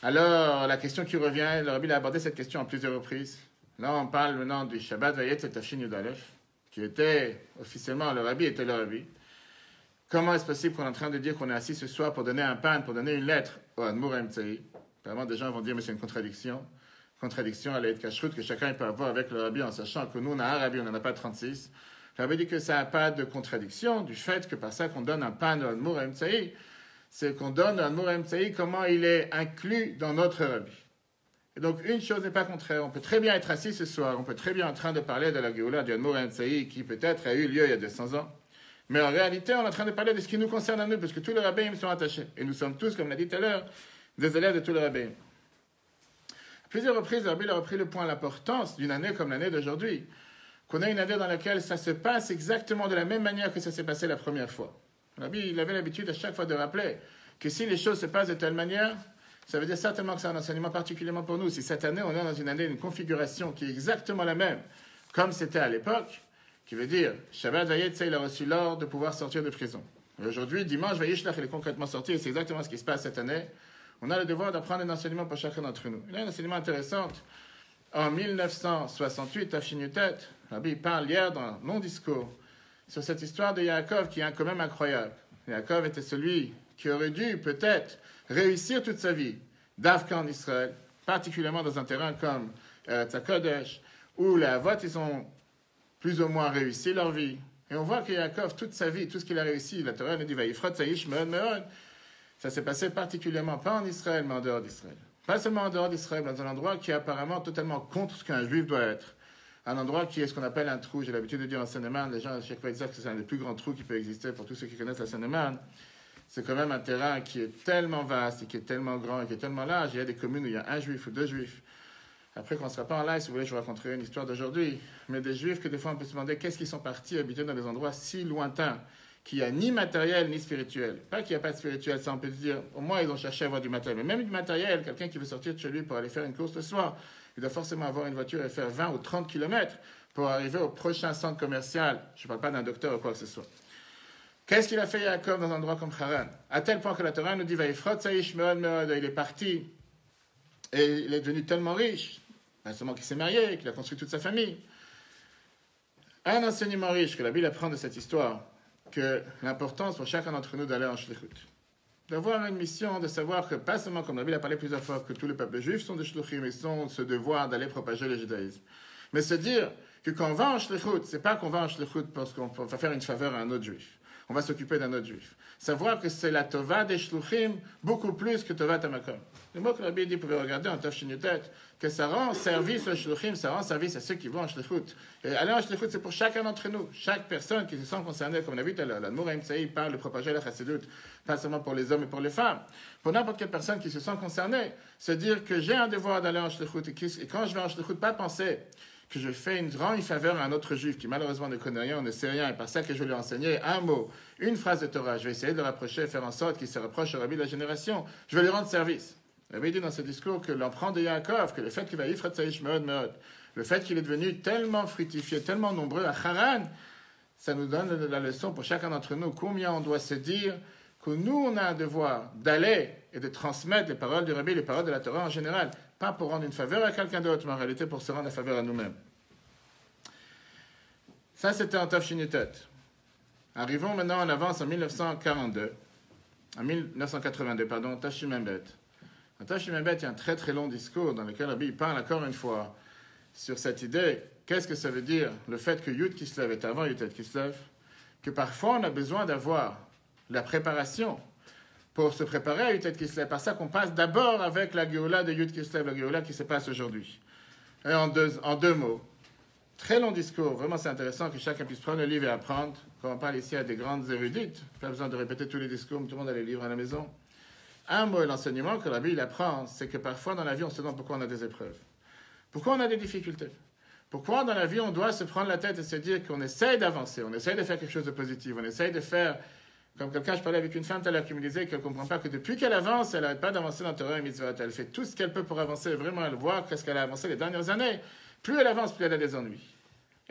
Alors, la question qui revient, le Rabbi a abordé cette question à plusieurs reprises. Là, on parle maintenant du Shabbat Vayet et Tafshin Yud Aleph, qui était officiellement, le Rabbi était le Rabbi. Comment est-ce possible qu'on est en train de dire qu'on est assis ce soir pour donner un pan, pour donner une lettre au Admour Emtsaï? Vraiment, des gens vont dire, mais c'est une contradiction. Contradiction à l'aide kashrut que chacun peut avoir avec le Rabbi, en sachant que nous, on a un Rabbi, on n'en a pas 36. Le Rabbi dit que ça n'a pas de contradiction du fait que par ça qu'on donne un pan au Admour Emtsaï, c'est qu'on donne au Admour Emtsaï comment il est inclus dans notre Rabbi. Et donc, une chose n'est pas contraire. On peut très bien être assis ce soir, on peut très bien en train de parler de la Géoula du Admour Emtsaï qui peut-être a eu lieu il y a 200 ans. Mais en réalité, on est en train de parler de ce qui nous concerne à nous, parce que tous les rabbins sont attachés. Et nous sommes tous, comme l'a dit tout à l'heure, des élèves de tous les rabbins. À plusieurs reprises, Rabbi a repris le point, l'importance d'une année comme l'année d'aujourd'hui. Qu'on a une année dans laquelle ça se passe exactement de la même manière que ça s'est passé la première fois. Rabbi, il avait l'habitude à chaque fois de rappeler que si les choses se passent de telle manière, ça veut dire certainement que c'est un enseignement particulièrement pour nous. Si cette année, on est dans une année, une configuration qui est exactement la même, comme c'était à l'époque, qui veut dire, Shabbat Vayet, il a reçu l'ordre de pouvoir sortir de prison. Et aujourd'hui, dimanche, Vayishlach, il est concrètement sorti, et c'est exactement ce qui se passe cette année. On a le devoir d'apprendre un enseignement pour chacun d'entre nous. Il y a un enseignement intéressant. En 1968, Tafshin Yutet, Rabbi parle hier dans un long discours sur cette histoire de Yaakov qui est quand même incroyable. Yaakov était celui qui aurait dû peut-être réussir toute sa vie, d'Afka en Israël, particulièrement dans un terrain comme Tzakodesh, où les Avot, ils ont plus ou moins réussi leur vie. Et on voit que Yaakov, toute sa vie, tout ce qu'il a réussi, la Torah nous dit, Vayifrot Saïch Meod Meod, ça s'est passé particulièrement, pas en Israël, mais en dehors d'Israël. Pas seulement en dehors d'Israël, mais dans un endroit qui est apparemment totalement contre ce qu'un juif doit être. Un endroit qui est ce qu'on appelle un trou. J'ai l'habitude de dire en Seine-et-Marne, les gens à chaque fois disent que c'est un des plus grands trous qui peut exister pour tous ceux qui connaissent la Seine-et-Marne. C'est quand même un terrain qui est tellement vaste et qui est tellement grand et qui est tellement large. Il y a des communes où il y a un juif ou deux juifs. Après, quand on ne sera pas en live, si vous voulez, je vous raconterai une histoire d'aujourd'hui. Mais des juifs que des fois on peut se demander qu'est-ce qu'ils sont partis habiter dans des endroits si lointains, qu'il n'y a ni matériel ni spirituel. Pas qu'il n'y a pas de spirituel, ça on peut se dire, au moins ils ont cherché à avoir du matériel. Mais même du matériel, quelqu'un qui veut sortir de chez lui pour aller faire une course le soir, il doit forcément avoir une voiture et faire 20 ou 30 km pour arriver au prochain centre commercial. Je ne parle pas d'un docteur ou quoi que ce soit. Qu'est-ce qu'il a fait Yaakov dans un endroit comme Haran? À tel point que la Torah nous dit, Vayifrot Saïch Meod Meod, il est parti et il est devenu tellement riche, pas seulement qu'il s'est marié, qu'il a construit toute sa famille. Un enseignement riche que la Bible apprend de cette histoire, que l'importance pour chacun d'entre nous d'aller en shlichut. D'avoir une mission, de savoir que, pas seulement, comme la Bible a parlé plusieurs fois, que tous les peuples juifs sont des shluchim, ils ont ce devoir d'aller propager le judaïsme. Mais se dire que quand on va en shlichut, c'est pas qu'on va en shlichut parce qu'on va faire une faveur à un autre juif. On va s'occuper d'un autre juif. Savoir que c'est la tova des shluchim beaucoup plus que tova tamakom. Le mot que le Rabbi dit, vous pouvez regarder en Tov Shin-Yutet, que ça rend service aux shluchim, ça rend service à ceux qui vont en shlichut. Et aller en shlichut, c'est pour chacun d'entre nous. Chaque personne qui se sent concernée, comme on a vu tout à l'heure, l'Admour HaEmtsaï parle de propager la chassidut, pas seulement pour les hommes et pour les femmes. Pour n'importe quelle personne qui se sent concernée, se dire que j'ai un devoir d'aller en shlichut, et quand je vais en shlichut, pas penser que je fais une grande faveur à un autre juif qui malheureusement ne connaît rien, ne sait rien, et par ça que je lui ai enseigné un mot, une phrase de Torah, je vais essayer de le rapprocher, faire en sorte qu'il se rapproche au Rabbi de la génération, je vais lui rendre service. Il avait dit dans ce discours que l'emprunt de Yaakov, que le fait qu'il va Yifrat Saïch Meod Meod, le fait qu'il est devenu tellement fructifié, tellement nombreux à Haran, ça nous donne la leçon pour chacun d'entre nous, combien on doit se dire que nous, on a un devoir d'aller et de transmettre les paroles du Rabbi, les paroles de la Torah en général, pas pour rendre une faveur à quelqu'un d'autre, mais en réalité pour se rendre la faveur à nous-mêmes. Ça, c'était en Tov Shin-Yutet. Arrivons maintenant en avance en 1982, pardon, Tov Shin Mem Bet. En Tov Shin Mem Bet, il y a un très très long discours dans lequel Rabbi parle encore une fois sur cette idée, qu'est-ce que ça veut dire, le fait que Yud Kislev est avant Yutet Kislev, que parfois on a besoin d'avoir la préparation pour se préparer à Yutet Kislev. Par ça qu'on passe d'abord avec la Géoula de Yud Kislev, la Géoula qui se passe aujourd'hui. Et en deux mots, très long discours, vraiment c'est intéressant que chacun puisse prendre le livre et apprendre. Quand on parle ici à des grandes érudites, pas besoin de répéter tous les discours, tout le monde a les livres à la maison. Un mot et l'enseignement que la Bible apprend, c'est que parfois dans la vie on se demande pourquoi on a des épreuves. Pourquoi on a des difficultés. Pourquoi dans la vie on doit se prendre la tête et se dire qu'on essaye d'avancer, on essaye de faire quelque chose de positif, on essaye de faire... Comme quelqu'un, je parlais avec une femme tout à l'heure qui me disait qu'elle ne comprend pas que depuis qu'elle avance, elle n'arrête pas d'avancer dans Torah et Mitzvot. Elle fait tout ce qu'elle peut pour avancer, vraiment elle voit qu'est-ce qu'elle a avancé les dernières années. Plus elle avance, plus elle a des ennuis.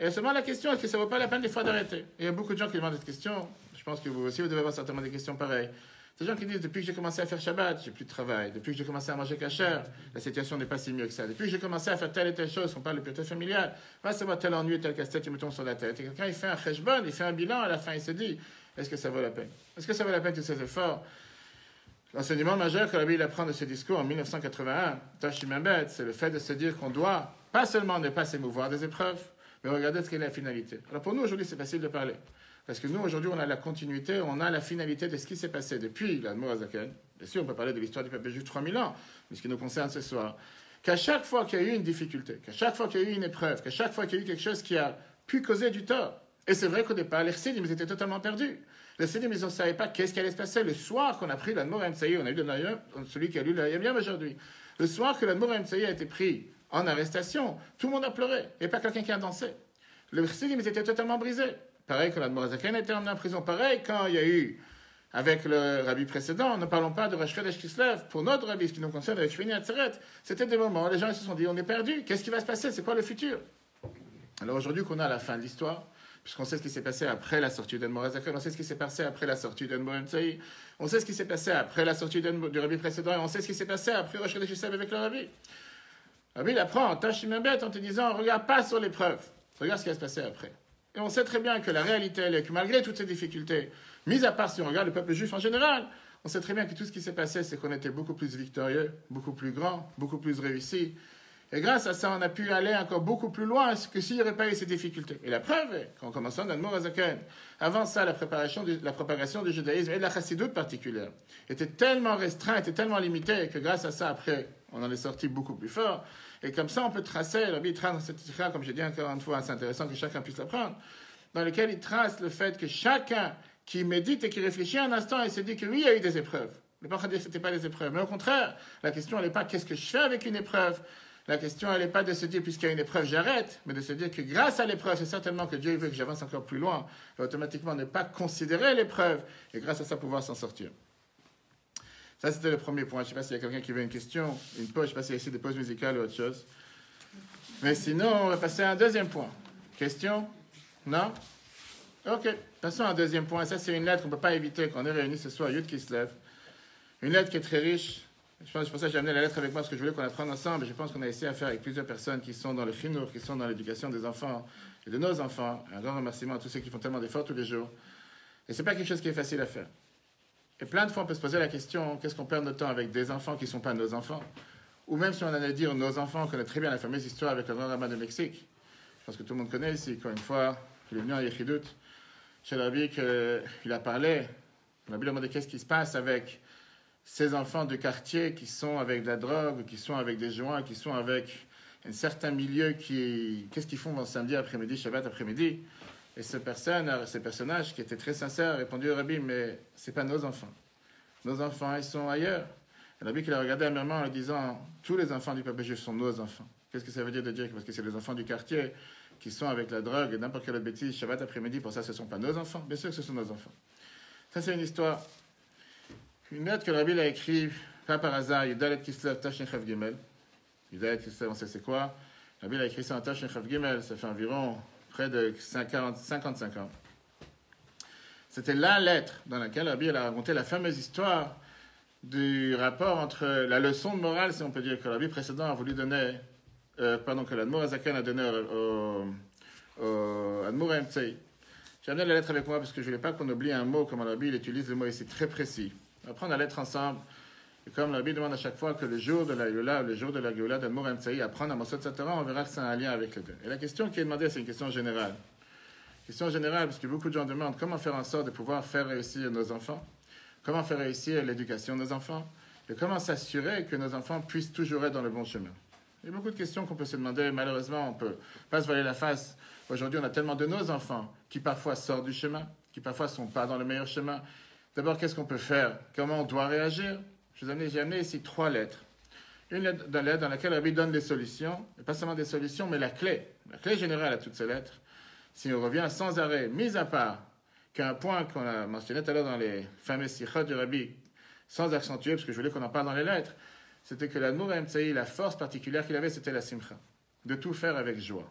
Et elle se demande la question, est-ce que ça ne vaut pas la peine des fois d'arrêter? Et il y a beaucoup de gens qui demandent cette question. Je pense que vous aussi, vous devez avoir certainement des questions pareilles. Des gens qui disent, depuis que j'ai commencé à faire Shabbat, j'ai plus de travail. Depuis que j'ai commencé à manger kasher, la situation n'est pas si mieux que ça. Depuis que j'ai commencé à faire telle et telle chose, on parle de pureté familiale, va savoir tel ennui, tel casse-tête, il me tombe sur la tête. Et quelqu'un, il fait un cheshbon, il fait un bilan, à la fin, il se dit, est-ce que ça vaut la peine? Est-ce que ça vaut la peine tous ces efforts? L'enseignement majeur que la Bible apprend de ce discours en 1981, Tov Shin Mem Bet, c'est le fait de se dire qu'on doit, pas seulement ne pas s'émouvoir des épreuves, mais regarder ce qu'est la finalité. Alors pour nous, aujourd'hui, c'est facile de parler. Parce que nous, aujourd'hui, on a la continuité, on a la finalité de ce qui s'est passé depuis l'Admour HaZaken. Bien sûr, on peut parler de l'histoire du peuple juif 3000 ans, mais ce qui nous concerne ce soir. Qu'à chaque fois qu'il y a eu une difficulté, qu'à chaque fois qu'il y a eu une épreuve, qu'à chaque fois qu'il y a eu quelque chose qui a pu causer du tort, et c'est vrai qu'au départ, les Chassidim, ils étaient totalement perdus. Les Chassidim, ils ne savaient pas qu'est-ce qui allait se passer. Le soir qu'on a pris l'Admour HaEmtsaï, on a eu celui qui a lu le Yom Yom aujourd'hui. Le soir que l'Admour HaEmtsaï a été pris en arrestation, tout le monde a pleuré. Il n'y a pas quelqu'un qui a dansé. Les Chassidim, ils étaient totalement brisés. Pareil quand l'Admour HaZaken a été emmené en prison. Pareil quand il y a eu, avec le rabbi précédent, ne parlons pas de Rosh Chodesh Kislev, pour notre rabbi, ce qui nous concerne avec Shmini Atzeret, c'était des moments où les gens ils se sont dit, on est perdu, qu'est-ce qui va se passer, c'est quoi le futur? Alors aujourd'hui qu'on a la fin de l'histoire, puisqu'on sait ce qui s'est passé après la sortie d'Admour HaZaken, on sait ce qui s'est passé après la sortie d'Admour HaEmtsaï, on sait ce qui s'est passé après la sortie du rabbi précédent, et on sait ce qui s'est passé après Rosh Chodesh Kislev avec le rabbi. Le rabbi il apprend en Tov Shin Mem Bet en te disant, regarde pas sur l'épreuve, regarde ce qui va se passer après. Et on sait très bien que la réalité, elle est que malgré toutes ces difficultés, mis à part si on regarde le peuple juif en général, on sait très bien que tout ce qui s'est passé, c'est qu'on était beaucoup plus victorieux, beaucoup plus grand, beaucoup plus réussi. Et grâce à ça, on a pu aller encore beaucoup plus loin que s'il n'y aurait pas eu ces difficultés. Et la preuve est qu'en commençant dans le Admour HaZaken, avant ça, la propagation du judaïsme et de la chassidoute particulière était tellement restreinte, était tellement limitée, que grâce à ça, après, on en est sorti beaucoup plus fort. Et comme ça, on peut tracer, le Rabbi trace dans cette tikha, comme j'ai dit encore une fois, c'est intéressant que chacun puisse l'apprendre, dans lequel il trace le fait que chacun qui médite et qui réfléchit un instant et se dit que oui, il y a eu des épreuves. Le pas dire que ce n'était pas des épreuves. Mais au contraire, la question, elle n'est pas qu'est-ce que je fais avec une épreuve. La question, elle n'est pas de se dire puisqu'il y a une épreuve, j'arrête, mais de se dire que grâce à l'épreuve, c'est certainement que Dieu veut que j'avance encore plus loin, et automatiquement ne pas considérer l'épreuve, et grâce à ça pouvoir s'en sortir. Ça, c'était le premier point. Je ne sais pas s'il y a quelqu'un qui veut une question, une pause, je ne sais pas s'il y a ici des pauses musicales ou autre chose. Mais sinon, on va passer à un deuxième point. Question? Non? Ok. Passons à un deuxième point. Ça, c'est une lettre qu'on ne peut pas éviter quand on est réunis ce soir, Yud Kislev. Une lettre qui est très riche. C'est pour ça que j'ai amené la lettre avec moi, parce que je voulais qu'on apprenne ensemble. Et je pense qu'on a essayé à faire avec plusieurs personnes qui sont dans le chinour, qui sont dans l'éducation des enfants et de nos enfants. Un grand remerciement à tous ceux qui font tellement d'efforts tous les jours. Et ce n'est pas quelque chose qui est facile à faire. Et plein de fois, on peut se poser la question, qu'est-ce qu'on perd notre temps avec des enfants qui ne sont pas nos enfants? Ou même si on allait dire nos enfants, on connaît très bien la fameuse histoire avec le grand rabbin de Mexique. Je pense que tout le monde connaît ici, quand une fois, il est venu en Yechidut, chez le rabbi qu'il a parlé, le rabbi lui a demandé qu'est-ce qui se passe avec ces enfants de quartier qui sont avec de la drogue, qui sont avec des joints, qui sont avec un certain milieu qui... Qu'est-ce qu'ils font samedi après-midi, Shabbat après-midi? Et ces personnages qui étaient très sincères, a répondu au Rabbi, mais ce n'est pas nos enfants. Nos enfants, ils sont ailleurs. Et le Rabbi qui l'a regardé amèrement en lui disant, tous les enfants du peuple juif sont nos enfants. Qu'est-ce que ça veut dire de dire que parce que c'est les enfants du quartier qui sont avec la drogue et n'importe quelle autre bêtise, Shabbat après-midi, pour ça, ce ne sont pas nos enfants? Bien sûr que ce sont nos enfants. Ça, c'est une histoire. Une lettre que le Rabbi a écrite, pas par hasard, Yudalet Kislev Tashne Chav Gimel. Yudalet Kislev, on sait c'est quoi. Le Rabbi a écrit ça en Tashne Chav Gimel, ça fait environ près de 55 ans. C'était la lettre dans laquelle Rabbi a raconté la fameuse histoire du rapport entre la leçon de morale, si on peut dire, que le Rabbi précédent a voulu donner, que l'Admour Azaken a donné au Admour Emtsei. J'ai amené la lettre avec moi parce que je ne voulais pas qu'on oublie un mot, comme le Rabbi il utilise le mot ici très précis. On va prendre la lettre ensemble. Et comme le Rabbi demande à chaque fois que le jour de la Yola, le jour de la Géoula d'Admour Emtsei, apprendre à Mosot Satora, on verra que c'est un lien avec les deux. Et la question qui est demandée, c'est une question générale. Question générale, parce que beaucoup de gens demandent comment faire en sorte de pouvoir faire réussir nos enfants, comment faire réussir l'éducation de nos enfants, et comment s'assurer que nos enfants puissent toujours être dans le bon chemin. Il y a beaucoup de questions qu'on peut se demander. Malheureusement, on ne peut pas se voiler la face. Aujourd'hui, on a tellement de nos enfants qui parfois sortent du chemin, qui parfois ne sont pas dans le meilleur chemin. D'abord, qu'est-ce qu'on peut faire? Comment on doit réagir? J'ai amené ici 3 lettres. Une lettre dans laquelle Rabbi donne des solutions, et pas seulement des solutions, mais la clé générale à toutes ces lettres. Si on revient sans arrêt, mis à part qu'un point qu'on a mentionné tout à l'heure dans les fameux sikhot du Rabbi, sans accentuer, parce que je voulais qu'on en parle dans les lettres, c'était que l'Admour Emtsei, la force particulière qu'il avait, c'était la simcha, de tout faire avec joie.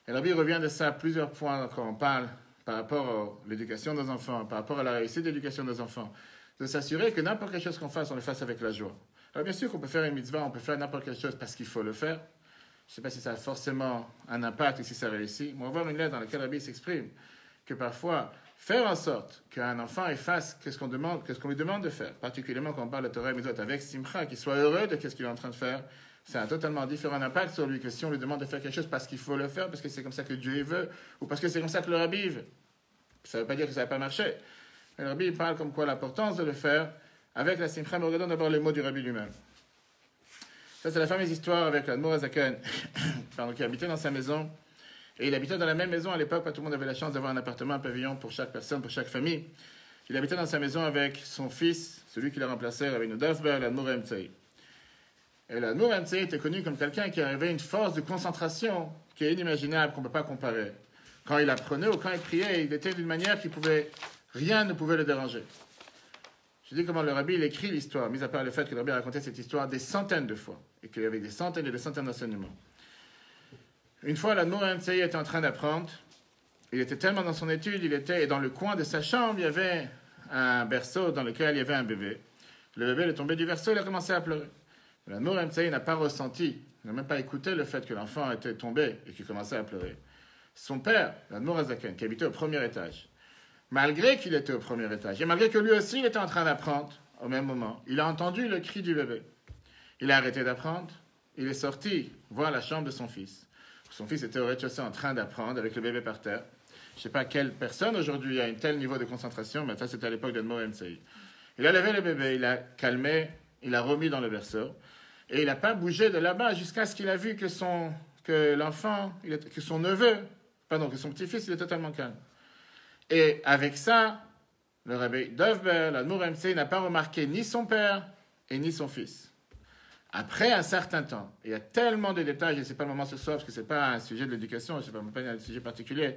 Et Rabbi revient de ça à plusieurs points quand on parle par rapport à l'éducation de nos enfants, par rapport à la réussite de l'éducation de nos enfants, de s'assurer que n'importe quelle chose qu'on fasse, on le fasse avec la joie. Alors bien sûr qu'on peut faire une mitzvah, on peut faire n'importe quelle chose parce qu'il faut le faire. Je ne sais pas si ça a forcément un impact ou si ça réussit. Mais on va voir une lettre dans laquelle Rabbi s'exprime que parfois, faire en sorte qu'un enfant fasse ce qu'on lui demande de faire, particulièrement quand on parle de Torah et Mitzvot avec simcha, qu'il soit heureux de ce qu'il est en train de faire, c'est un totalement différent impact sur lui que si on lui demande de faire quelque chose parce qu'il faut le faire, parce que c'est comme ça que Dieu veut, ou parce que c'est comme ça que le Rabbi veut. Ça ne veut pas dire que ça n'a pas marché. Mais le Rabbi parle comme quoi l'importance de le faire avec la simcha, mais regardons d'abord les mots du Rabbi lui-même. Ça, c'est la fameuse histoire avec l'Admour Azaken, qui habitait dans sa maison. Et il habitait dans la même maison à l'époque, pas tout le monde avait la chance d'avoir un appartement, un pavillon pour chaque personne, pour chaque famille. Il habitait dans sa maison avec son fils, celui qui l'a remplacé, Rabbeinu Dovber, l'Admour Emtsei. Et l'Admour Emtsei était connu comme quelqu'un qui avait une force de concentration qui est inimaginable, qu'on ne peut pas comparer. Quand il apprenait ou quand il priait, il était d'une manière rien ne pouvait le déranger. Je dis comment le Rabbi il écrit l'histoire, mis à part le fait que le Rabbi a raconté cette histoire des centaines de fois, et qu'il y avait des centaines et des centaines d'enseignements. Une fois, l'Admour Emtsei était en train d'apprendre, il était tellement dans son étude, et dans le coin de sa chambre, il y avait un berceau dans lequel il y avait un bébé. Le bébé est tombé du berceau, il a commencé à pleurer. L'Admour Emtsei n'a pas ressenti, il n'a même pas écouté le fait que l'enfant était tombé et qu'il commençait à pleurer. Son père, l'Admour Azaken, qui habitait au premier étage, malgré qu'il était au premier étage, et malgré que lui aussi il était en train d'apprendre au même moment, il a entendu le cri du bébé. Il a arrêté d'apprendre, il est sorti voir la chambre de son fils. Son fils était au rez-de-chaussée en train d'apprendre avec le bébé par terre. Je ne sais pas quelle personne aujourd'hui a un tel niveau de concentration, mais ça c'était à l'époque d'Admour Emtsei. Il a levé le bébé, il a calmé, il l'a remis dans le berceau, et il n'a pas bougé de là-bas jusqu'à ce qu'il a vu que son petit-fils, il est totalement calme. Et avec ça, le Rabbi Dovber, l'Admour Emtsei, n'a pas remarqué ni son père et ni son fils. Après un certain temps, il y a tellement de détails, et ce n'est pas le moment ce soir, parce que ce n'est pas un sujet de l'éducation, ce n'est pas un sujet particulier,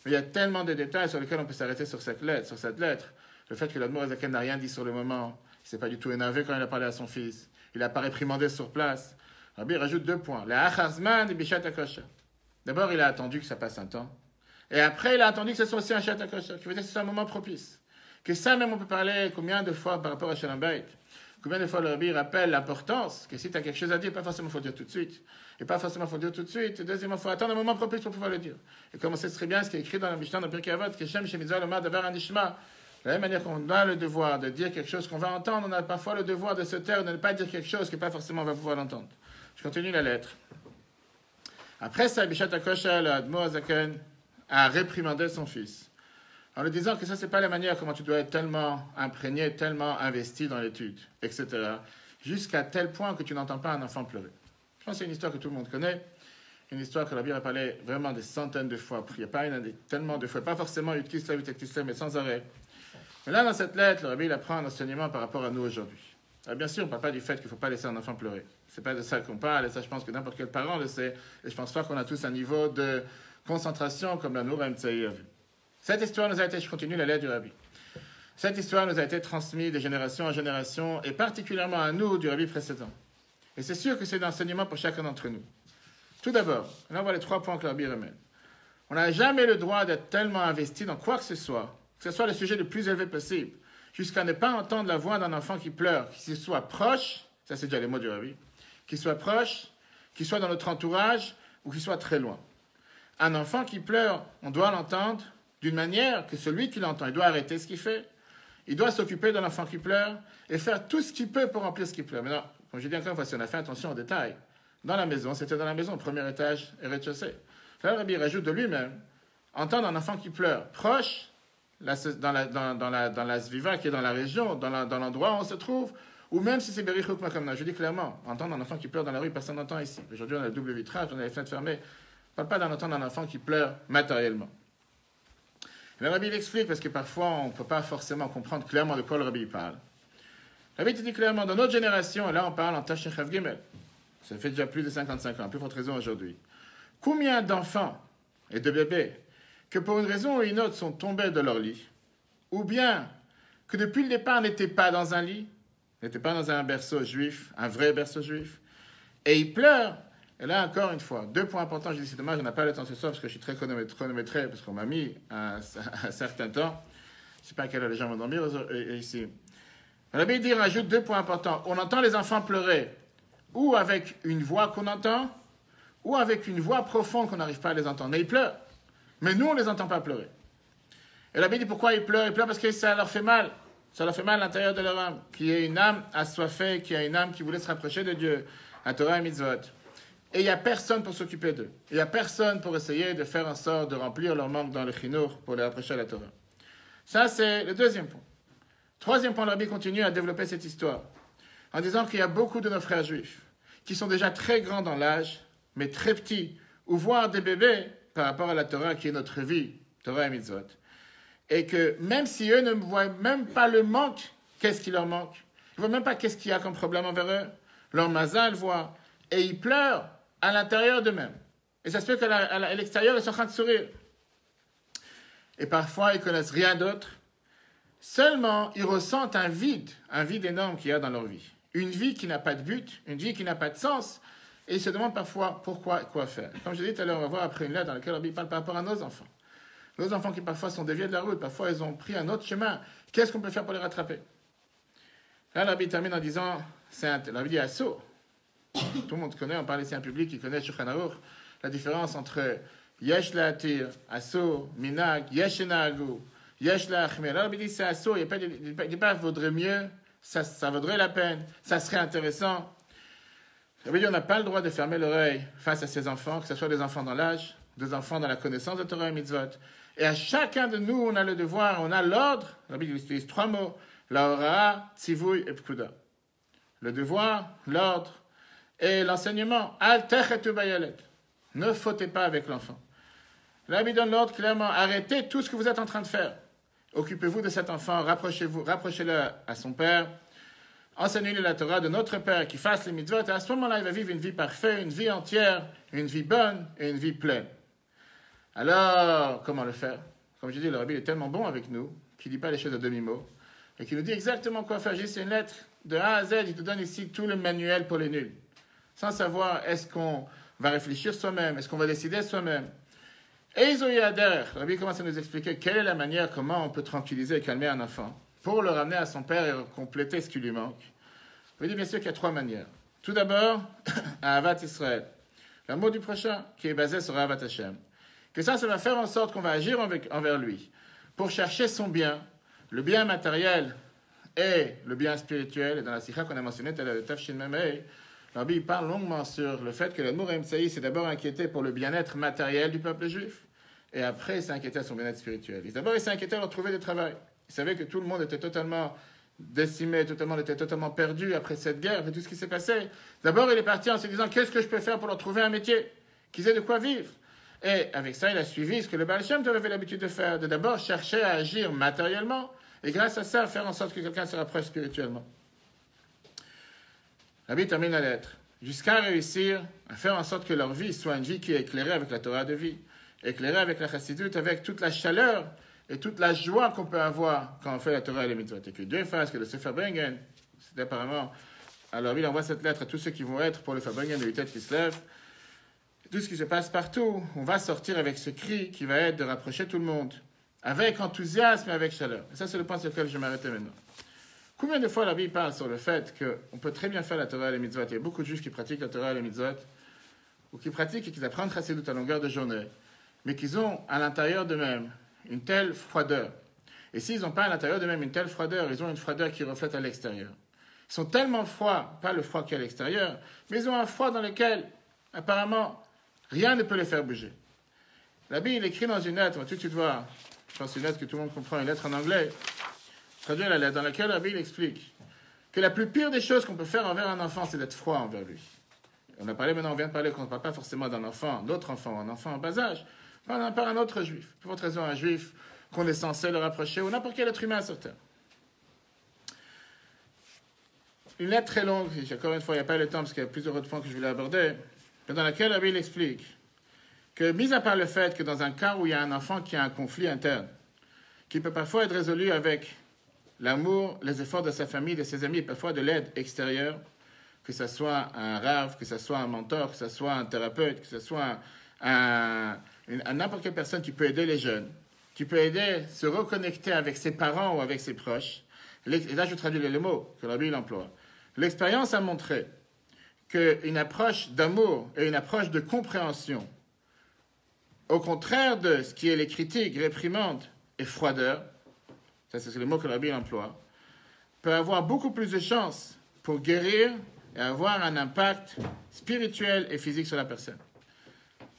mais il y a tellement de détails sur lesquels on peut s'arrêter sur cette lettre. Le fait que l'Admour Azaken n'a rien dit sur le moment, il ne s'est pas du tout énervé quand il a parlé à son fils, il n'a pas réprimandé sur place. Rabbi rajoute 2 points. La achazman et bishat akosha. D'abord, il a attendu que ça passe un temps, et après, il a attendu que ce soit aussi un shat akosha, qui veut dire que c'est un moment propice. Que ça même, on peut parler combien de fois par rapport à Shalom Bayit. Combien de fois le Rabbi rappelle l'importance que si tu as quelque chose à dire, pas forcément il faut dire tout de suite. Et pas forcément il faut dire tout de suite. Et deuxièmement, il faut attendre un moment propice pour pouvoir le dire. Et comme on sait très bien ce qui est écrit dans la Mishnah, dans le Pirkei Avot, que Shem Shemitzvah Lomar Davar Anishma, de la même manière qu'on a le devoir de dire quelque chose qu'on va entendre, on a parfois le devoir de se taire, de ne pas dire quelque chose que pas forcément on va pouvoir l'entendre. Je continue la lettre. Après ça, Bishat Akosha, l'Admour Azaken, a réprimandé son fils. en lui disant que ça, c'est pas la manière comment tu dois être tellement imprégné, tellement investi dans l'étude, etc. Jusqu'à tel point que tu n'entends pas un enfant pleurer. Je pense que c'est une histoire que tout le monde connaît, une histoire que la Bible a parlé vraiment des centaines de fois. Il n'y a pas tellement de fois, pas forcément Yud Kislev, mais sans arrêt. Mais là, dans cette lettre, le Rabbi il apprend un enseignement par rapport à nous aujourd'hui. Alors, bien sûr, on ne parle pas du fait qu'il ne faut pas laisser un enfant pleurer. Ce n'est pas de ça qu'on parle, et ça, je pense que n'importe quel parent le sait. Et je pense pas qu'on a tous un niveau de concentration comme la Nour Mtsaï a vu. Cette histoire nous a été, je continue la lettre du Rabbi. Cette histoire nous a été transmise de génération en génération, et particulièrement à nous du Rabbi précédent. Et c'est sûr que c'est d'enseignement pour chacun d'entre nous. Tout d'abord, là on voit les 3 points que le Rabbi remet. On n'a jamais le droit d'être tellement investi dans quoi que ce soit le sujet le plus élevé possible, jusqu'à ne pas entendre la voix d'un enfant qui pleure, qu'il soit proche, ça c'est déjà les mots du Rabbi, qu'il soit proche, qu'il soit dans notre entourage, ou qu'il soit très loin. Un enfant qui pleure, on doit l'entendre d'une manière que celui qui l'entend, il doit arrêter ce qu'il fait, il doit s'occuper de l'enfant qui pleure, et faire tout ce qu'il peut pour remplir ce qu'il pleure. Maintenant, comme je dis encore une fois, si on a fait attention aux détails, dans la maison, c'était dans la maison, premier étage et rez-de-chaussée. Là, le Rabbi rajoute de lui-même, entendre un enfant qui pleure, proche, dans la Zviva qui est dans la région, dans l'endroit où on se trouve, ou même si c'est Berichouk Makamna. Je dis clairement, entendre un enfant qui pleure dans la rue, personne n'entend ici. Aujourd'hui, on a le double vitrage, on a les fenêtres fermées. On ne parle pas d'entendre un enfant qui pleure matériellement. Le Rabbi l'explique parce que parfois, on ne peut pas forcément comprendre clairement de quoi le Rabbi parle. Le Rabbi te dit clairement, dans notre génération, et là on parle en Tafshin Chav Gimel, ça fait déjà plus de 55 ans, plus forte raison aujourd'hui. Combien d'enfants et de bébés que pour une raison ou une autre sont tombés de leur lit, ou bien que depuis le départ n'étaient pas dans un lit, n'étaient pas dans un berceau juif, un vrai berceau juif, et ils pleurent. Et là, encore une fois, 2 points importants, je dis c'est dommage, on n'a pas le temps ce soir, parce que je suis très chronométré, parce qu'on m'a mis un certain temps. Je ne sais pas à quelle heure les gens vont dormir ici. Le Rabbi dit, rajoute 2 points importants. On entend les enfants pleurer, ou avec une voix qu'on entend, ou avec une voix profonde qu'on n'arrive pas à les entendre. Mais ils pleurent. Mais nous, on ne les entend pas pleurer. Et la Bible dit pourquoi ils pleurent. Ils pleurent parce que ça leur fait mal. Ça leur fait mal à l'intérieur de leur âme. Qui est une âme assoiffée, qui a une âme qui voulait se rapprocher de Dieu. La Torah et Mitzvot. Et il n'y a personne pour s'occuper d'eux. Il n'y a personne pour essayer de faire en sorte de remplir leur manque dans le chinour pour les rapprocher à la Torah. Ça, c'est le 2e point. 3e point, le Rabbi continue à développer cette histoire. En disant qu'il y a beaucoup de nos frères juifs qui sont déjà très grands dans l'âge, mais très petits, ou voire des bébés, par rapport à la Torah qui est notre vie, Torah et Mitzvot. Et que même si eux ne voient même pas le manque, qu'est-ce qui leur manque? Ils ne voient même pas qu'est-ce qu'il y a comme problème envers eux. Leur mazal voit. Et ils pleurent à l'intérieur d'eux-mêmes. Et ça se fait qu'à l'extérieur, ils sont en train de sourire. Et parfois, ils ne connaissent rien d'autre. Seulement, ils ressentent un vide énorme qu'il y a dans leur vie. Une vie qui n'a pas de but, une vie qui n'a pas de sens. Et ils se demandent parfois pourquoi, quoi faire. Comme je l'ai dit tout à l'heure, on va voir après une lettre dans laquelle Rabbi parle par rapport à nos enfants. Nos enfants qui parfois sont déviés de la route, parfois ils ont pris un autre chemin. Qu'est-ce qu'on peut faire pour les rattraper? Là, Rabbi termine en disant, Rabbi dit assaut. Tout le monde connaît, on parle ici un public qui connaît Shulchan Aruch, la différence entre Yesh La'atir, assaut, Minag, Yesh Enahagu, Yesh La'achmer. Là, Rabbi dit c'est assaut, il dit pas vaudrait mieux, ça vaudrait la peine, ça serait intéressant. Ça veut dire qu'on n'a pas le droit de fermer l'oreille face à ces enfants, que ce soit des enfants dans l'âge, des enfants dans la connaissance de Torah et Mitzvot. Et à chacun de nous, on a le devoir, on a l'ordre. La Bible utilise 3 mots, la Horaa, Tzivui et Pkuda. Le devoir, l'ordre et l'enseignement. Al techetu bayalet. Ne fautez pas avec l'enfant. La Bible donne l'ordre clairement, arrêtez tout ce que vous êtes en train de faire. Occupez-vous de cet enfant, rapprochez-le à son père. Enseignez-lui la Torah de notre Père qui fasse les mitzvot, et à ce moment-là, il va vivre une vie parfaite, une vie entière, une vie bonne et une vie pleine. Alors, comment le faire? Comme je dis, le Rabbi est tellement bon avec nous, qu'il ne dit pas les choses à demi-mot, et qu'il nous dit exactement quoi faire. Juste une lettre de A à Z, il te donne ici tout le manuel pour les nuls. Sans savoir, est-ce qu'on va réfléchir soi-même, est-ce qu'on va décider soi-même. Et Isoï Ader, le Rabbi commence à nous expliquer quelle est la manière, comment on peut tranquilliser et calmer un enfant, pour le ramener à son père et compléter ce qui lui manque. Je vous dis bien sûr qu'il y a 3 manières. Tout d'abord, Ahavat Israël, l'amour du prochain, qui est basé sur Ahavat Hashem. Que ça va faire en sorte qu'on va agir envers lui, pour chercher son bien, le bien matériel et le bien spirituel. Et dans la sikha qu'on a mentionné, le Tafshin Memei, le Rabbi parle longuement sur le fait que l'amour Mtsaï s'est d'abord inquiété pour le bien-être matériel du peuple juif, et après il s'inquiétait à son bien-être spirituel. D'abord, il s'inquiétait à leur trouver du travail. Il savait que tout le monde était totalement décimé, était totalement perdu après cette guerre, après tout ce qui s'est passé. D'abord, il est parti en se disant, qu'est-ce que je peux faire pour leur trouver un métier, qu'ils aient de quoi vivre. Et avec ça, il a suivi ce que le Baal Shem Tov avait l'habitude de faire, de d'abord chercher à agir matériellement, et grâce à ça, faire en sorte que quelqu'un se rapproche spirituellement. Rabbi termine la lettre, jusqu'à réussir à faire en sorte que leur vie soit une vie qui est éclairée avec la Torah de vie, éclairée avec la Chassidut, avec toute la chaleur et toute la joie qu'on peut avoir quand on fait la Torah et les mitzvot. Et que Dieu fasse que le Sefer Bringen, c'est apparemment, alors il envoie cette lettre à tous ceux qui vont être pour le Sefer Bringen de Yutet qui se lève. Tout ce qui se passe partout, on va sortir avec ce cri qui va être de rapprocher tout le monde, avec enthousiasme et avec chaleur. Et ça, c'est le point sur lequel je vais m'arrêter maintenant. Combien de fois la Bible parle sur le fait qu'on peut très bien faire la Torah et les mitzvot? Il y a beaucoup de juifs qui pratiquent la Torah et les mitzvot, ou qui pratiquent et qui apprennent Chassidut à longueur de journée, mais qu'ils ont à l'intérieur d'eux-mêmes une telle froideur. Et s'ils n'ont pas à l'intérieur d'eux-mêmes une telle froideur, ils ont une froideur qui reflète à l'extérieur. Ils sont tellement froids, pas le froid qui est à l'extérieur, mais ils ont un froid dans lequel, apparemment, rien ne peut les faire bouger. La Bible écrit dans une lettre, on va tout de suite voir, je pense une lettre que tout le monde comprend, une lettre en anglais, traduire la lettre, dans laquelle la Bible explique que la plus pire des choses qu'on peut faire envers un enfant, c'est d'être froid envers lui. On a parlé maintenant, on vient de parler qu'on ne parle pas forcément d'un enfant, d'autres enfants, un enfant en bas âge, on parle d'un autre juif. Pour votre raison, un juif qu'on est censé le rapprocher, ou n'importe quel être humain sur terre. Une lettre très longue, et encore une fois, il n'y a pas le temps parce qu'il y a plusieurs autres points que je voulais aborder, mais dans laquelle la Bible explique que, mis à part le fait que dans un cas où il y a un enfant qui a un conflit interne, qui peut parfois être résolu avec l'amour, les efforts de sa famille, de ses amis, et parfois de l'aide extérieure, que ce soit un rave, que ce soit un mentor, que ce soit un thérapeute, que ce soit n'importe quelle personne qui peut aider les jeunes, qui peut aider à se reconnecter avec ses parents ou avec ses proches. Et là, je traduis les mots que la Bible emploie. L'expérience a montré qu'une approche d'amour et une approche de compréhension, au contraire de ce qui est les critiques, réprimandes et froideur, ça c'est le mot que la Bible emploie, peut avoir beaucoup plus de chances pour guérir et avoir un impact spirituel et physique sur la personne.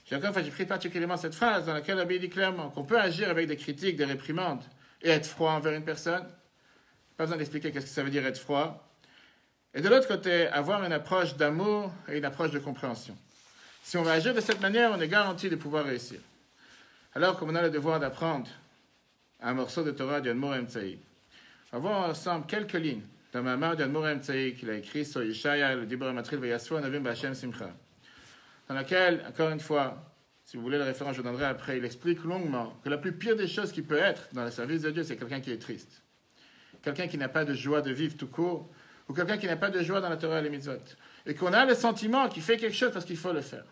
J'ai pris particulièrement cette phrase dans laquelle la Bible dit clairement qu'on peut agir avec des critiques, des réprimandes et être froid envers une personne. Pas besoin d'expliquer qu'est-ce que ça veut dire être froid. Et de l'autre côté, avoir une approche d'amour et une approche de compréhension. Si on va agir de cette manière, on est garanti de pouvoir réussir. Alors, comme on a le devoir d'apprendre un morceau de Torah d'Admor Emtsaï, on va voir ensemble quelques lignes d'un mamar d'Admor Emtsaï qu'il a écrit sur Yeshaya, le Dibur Matril Vayasua Navim B'Hashem Simcha, dans laquelle, encore une fois, si vous voulez la référence, je donnerai après, il explique longuement que la plus pire des choses qui peut être dans le service de Dieu, c'est quelqu'un qui est triste. Quelqu'un qui n'a pas de joie de vivre tout court, ou quelqu'un qui n'a pas de joie dans la Torah et les mitzvot. Et qu'on a le sentiment qu'il fait quelque chose parce qu'il faut le faire.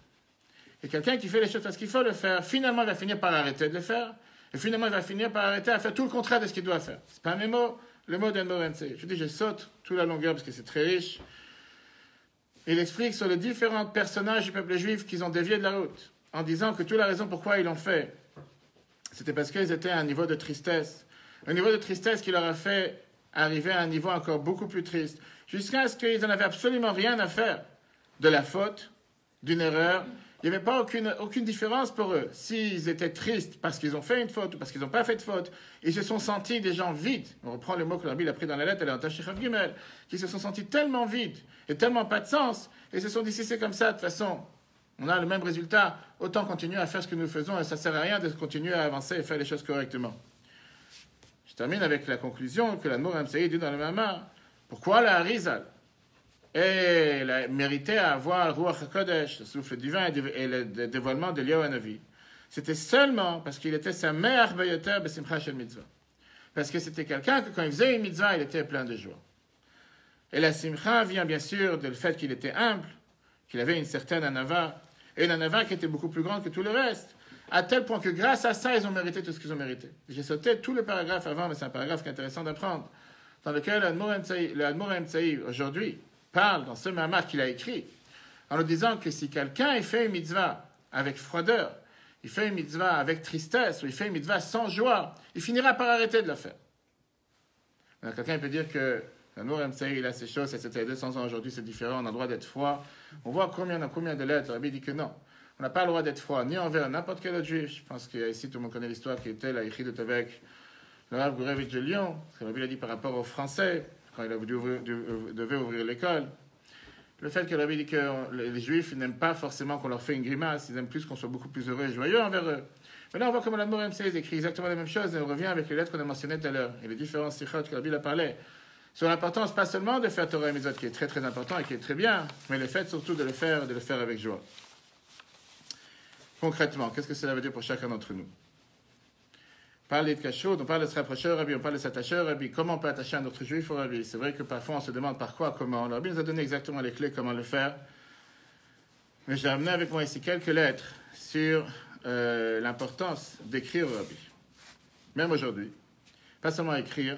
Et quelqu'un qui fait les choses parce qu'il faut le faire, finalement, il va finir par arrêter de le faire. Et finalement, il va finir par arrêter à faire tout le contraire de ce qu'il doit faire. Ce n'est pas mes mots, le mot d'Admor Emtsaï. Je dis, je saute toute la longueur parce que c'est très riche. Il explique sur les différents personnages du peuple juif qu'ils ont dévié de la route, en disant que toute la raison pourquoi ils l'ont fait, c'était parce qu'ils étaient à un niveau de tristesse. Un niveau de tristesse qui leur a fait arriver à un niveau encore beaucoup plus triste, jusqu'à ce qu'ils n'en avaient absolument rien à faire de la faute, d'une erreur. Il n'y avait pas aucune différence pour eux. S'ils étaient tristes parce qu'ils ont fait une faute ou parce qu'ils n'ont pas fait de faute, ils se sont sentis des gens vides. On reprend le mot que la Bible a pris dans la lettre, elle est en Tachirav Gimel, qui se sont sentis tellement vides et tellement pas de sens, et se sont dit, si c'est comme ça, de toute façon, on a le même résultat, autant continuer à faire ce que nous faisons, et ça ne sert à rien de continuer à avancer et faire les choses correctement. Je termine avec la conclusion que l'Admor Emtsaï dit dans le Mamar. Pourquoi la Harizal et méritait à avoir le Ruach HaKodesh, le souffle divin et le dévoilement de Eliyahu Hanavi? C'était seulement parce qu'il était sa mère Bayoter Besimcha Shel Mitzvah. Parce que c'était quelqu'un que quand il faisait une mitzvah, il était plein de joie. Et la simcha vient bien sûr du fait qu'il était humble, qu'il avait une certaine anava, et une anava qui était beaucoup plus grande que tout le reste. À tel point que grâce à ça, ils ont mérité tout ce qu'ils ont mérité. J'ai sauté tout le paragraphe avant, mais c'est un paragraphe qui est intéressant d'apprendre, dans lequel le Admor Emtsaï, aujourd'hui, parle dans ce mamar qu'il a écrit, en nous disant que si quelqu'un fait une mitzvah avec froideur, il fait une mitzvah avec tristesse, ou il fait une mitzvah sans joie, il finira par arrêter de la faire. Alors, quelqu'un peut dire que l'Admor Emtsaï, il a ces choses, c'était il y a 200 ans, aujourd'hui c'est différent, on a le droit d'être froid. On voit combien de lettres, la Bible dit que non. On n'a pas le droit d'être froid, ni envers n'importe quel autre juif. Je pense qu'ici, tout le monde connaît l'histoire qui était la Yichidut avec le Rav Gourevitch de Lyon. Ce que Rabbi a dit par rapport aux Français, quand il devait ouvrir l'école. Le fait que Rabbi dit que les juifs n'aiment pas forcément qu'on leur fait une grimace, ils aiment plus qu'on soit beaucoup plus heureux et joyeux envers eux. Mais là, on voit comment l'Admor MC écrit exactement la même chose et on revient avec les lettres qu'on a mentionnées tout à l'heure et les différents sikhot que Rabbi a parlé. Sur l'importance, pas seulement de faire Torah et Mitzvot, qui est très très important et qui est très bien, mais le fait surtout de le faire avec joie. Concrètement, qu'est-ce que cela veut dire pour chacun d'entre nous? On parle de Kashrut, on parle de se rapprocher au Rabbi, on parle de s'attacher au Rabbi. Comment on peut attacher un autre juif au Rabbi? C'est vrai que parfois on se demande par quoi, comment. Le Rabbi nous a donné exactement les clés, comment le faire. Mais j'ai amené avec moi ici quelques lettres sur l'importance d'écrire au Rabbi. Même aujourd'hui. Pas seulement écrire,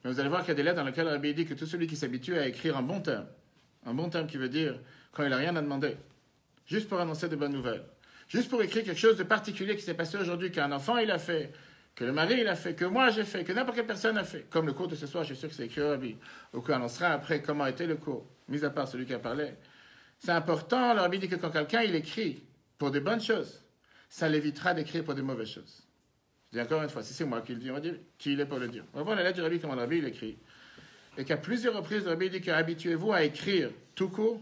mais vous allez voir qu'il y a des lettres dans lesquelles le Rabbi dit que tout celui qui s'habitue à écrire en bon terme qui veut dire quand il n'a rien à demander, juste pour annoncer de bonnes nouvelles, juste pour écrire quelque chose de particulier qui s'est passé aujourd'hui, qu'un enfant il a fait, que le mari il a fait, que moi j'ai fait, que n'importe quelle personne a fait. Comme le cours de ce soir, je suis sûr que c'est écrit au Rabbi, ou qu'on annoncera après comment était le cours, mis à part celui qui a parlé. C'est important, le Rabbi dit que quand quelqu'un il écrit pour des bonnes choses, ça l'évitera d'écrire pour des mauvaises choses. Je dis encore une fois, si c'est moi qui le dis, on va dire qui il est pour le dire. On va voir la lettre du Rabbi, comment le Rabbi il écrit. Et qu'à plusieurs reprises, le Rabbi dit qu'habituez-vous à écrire tout court,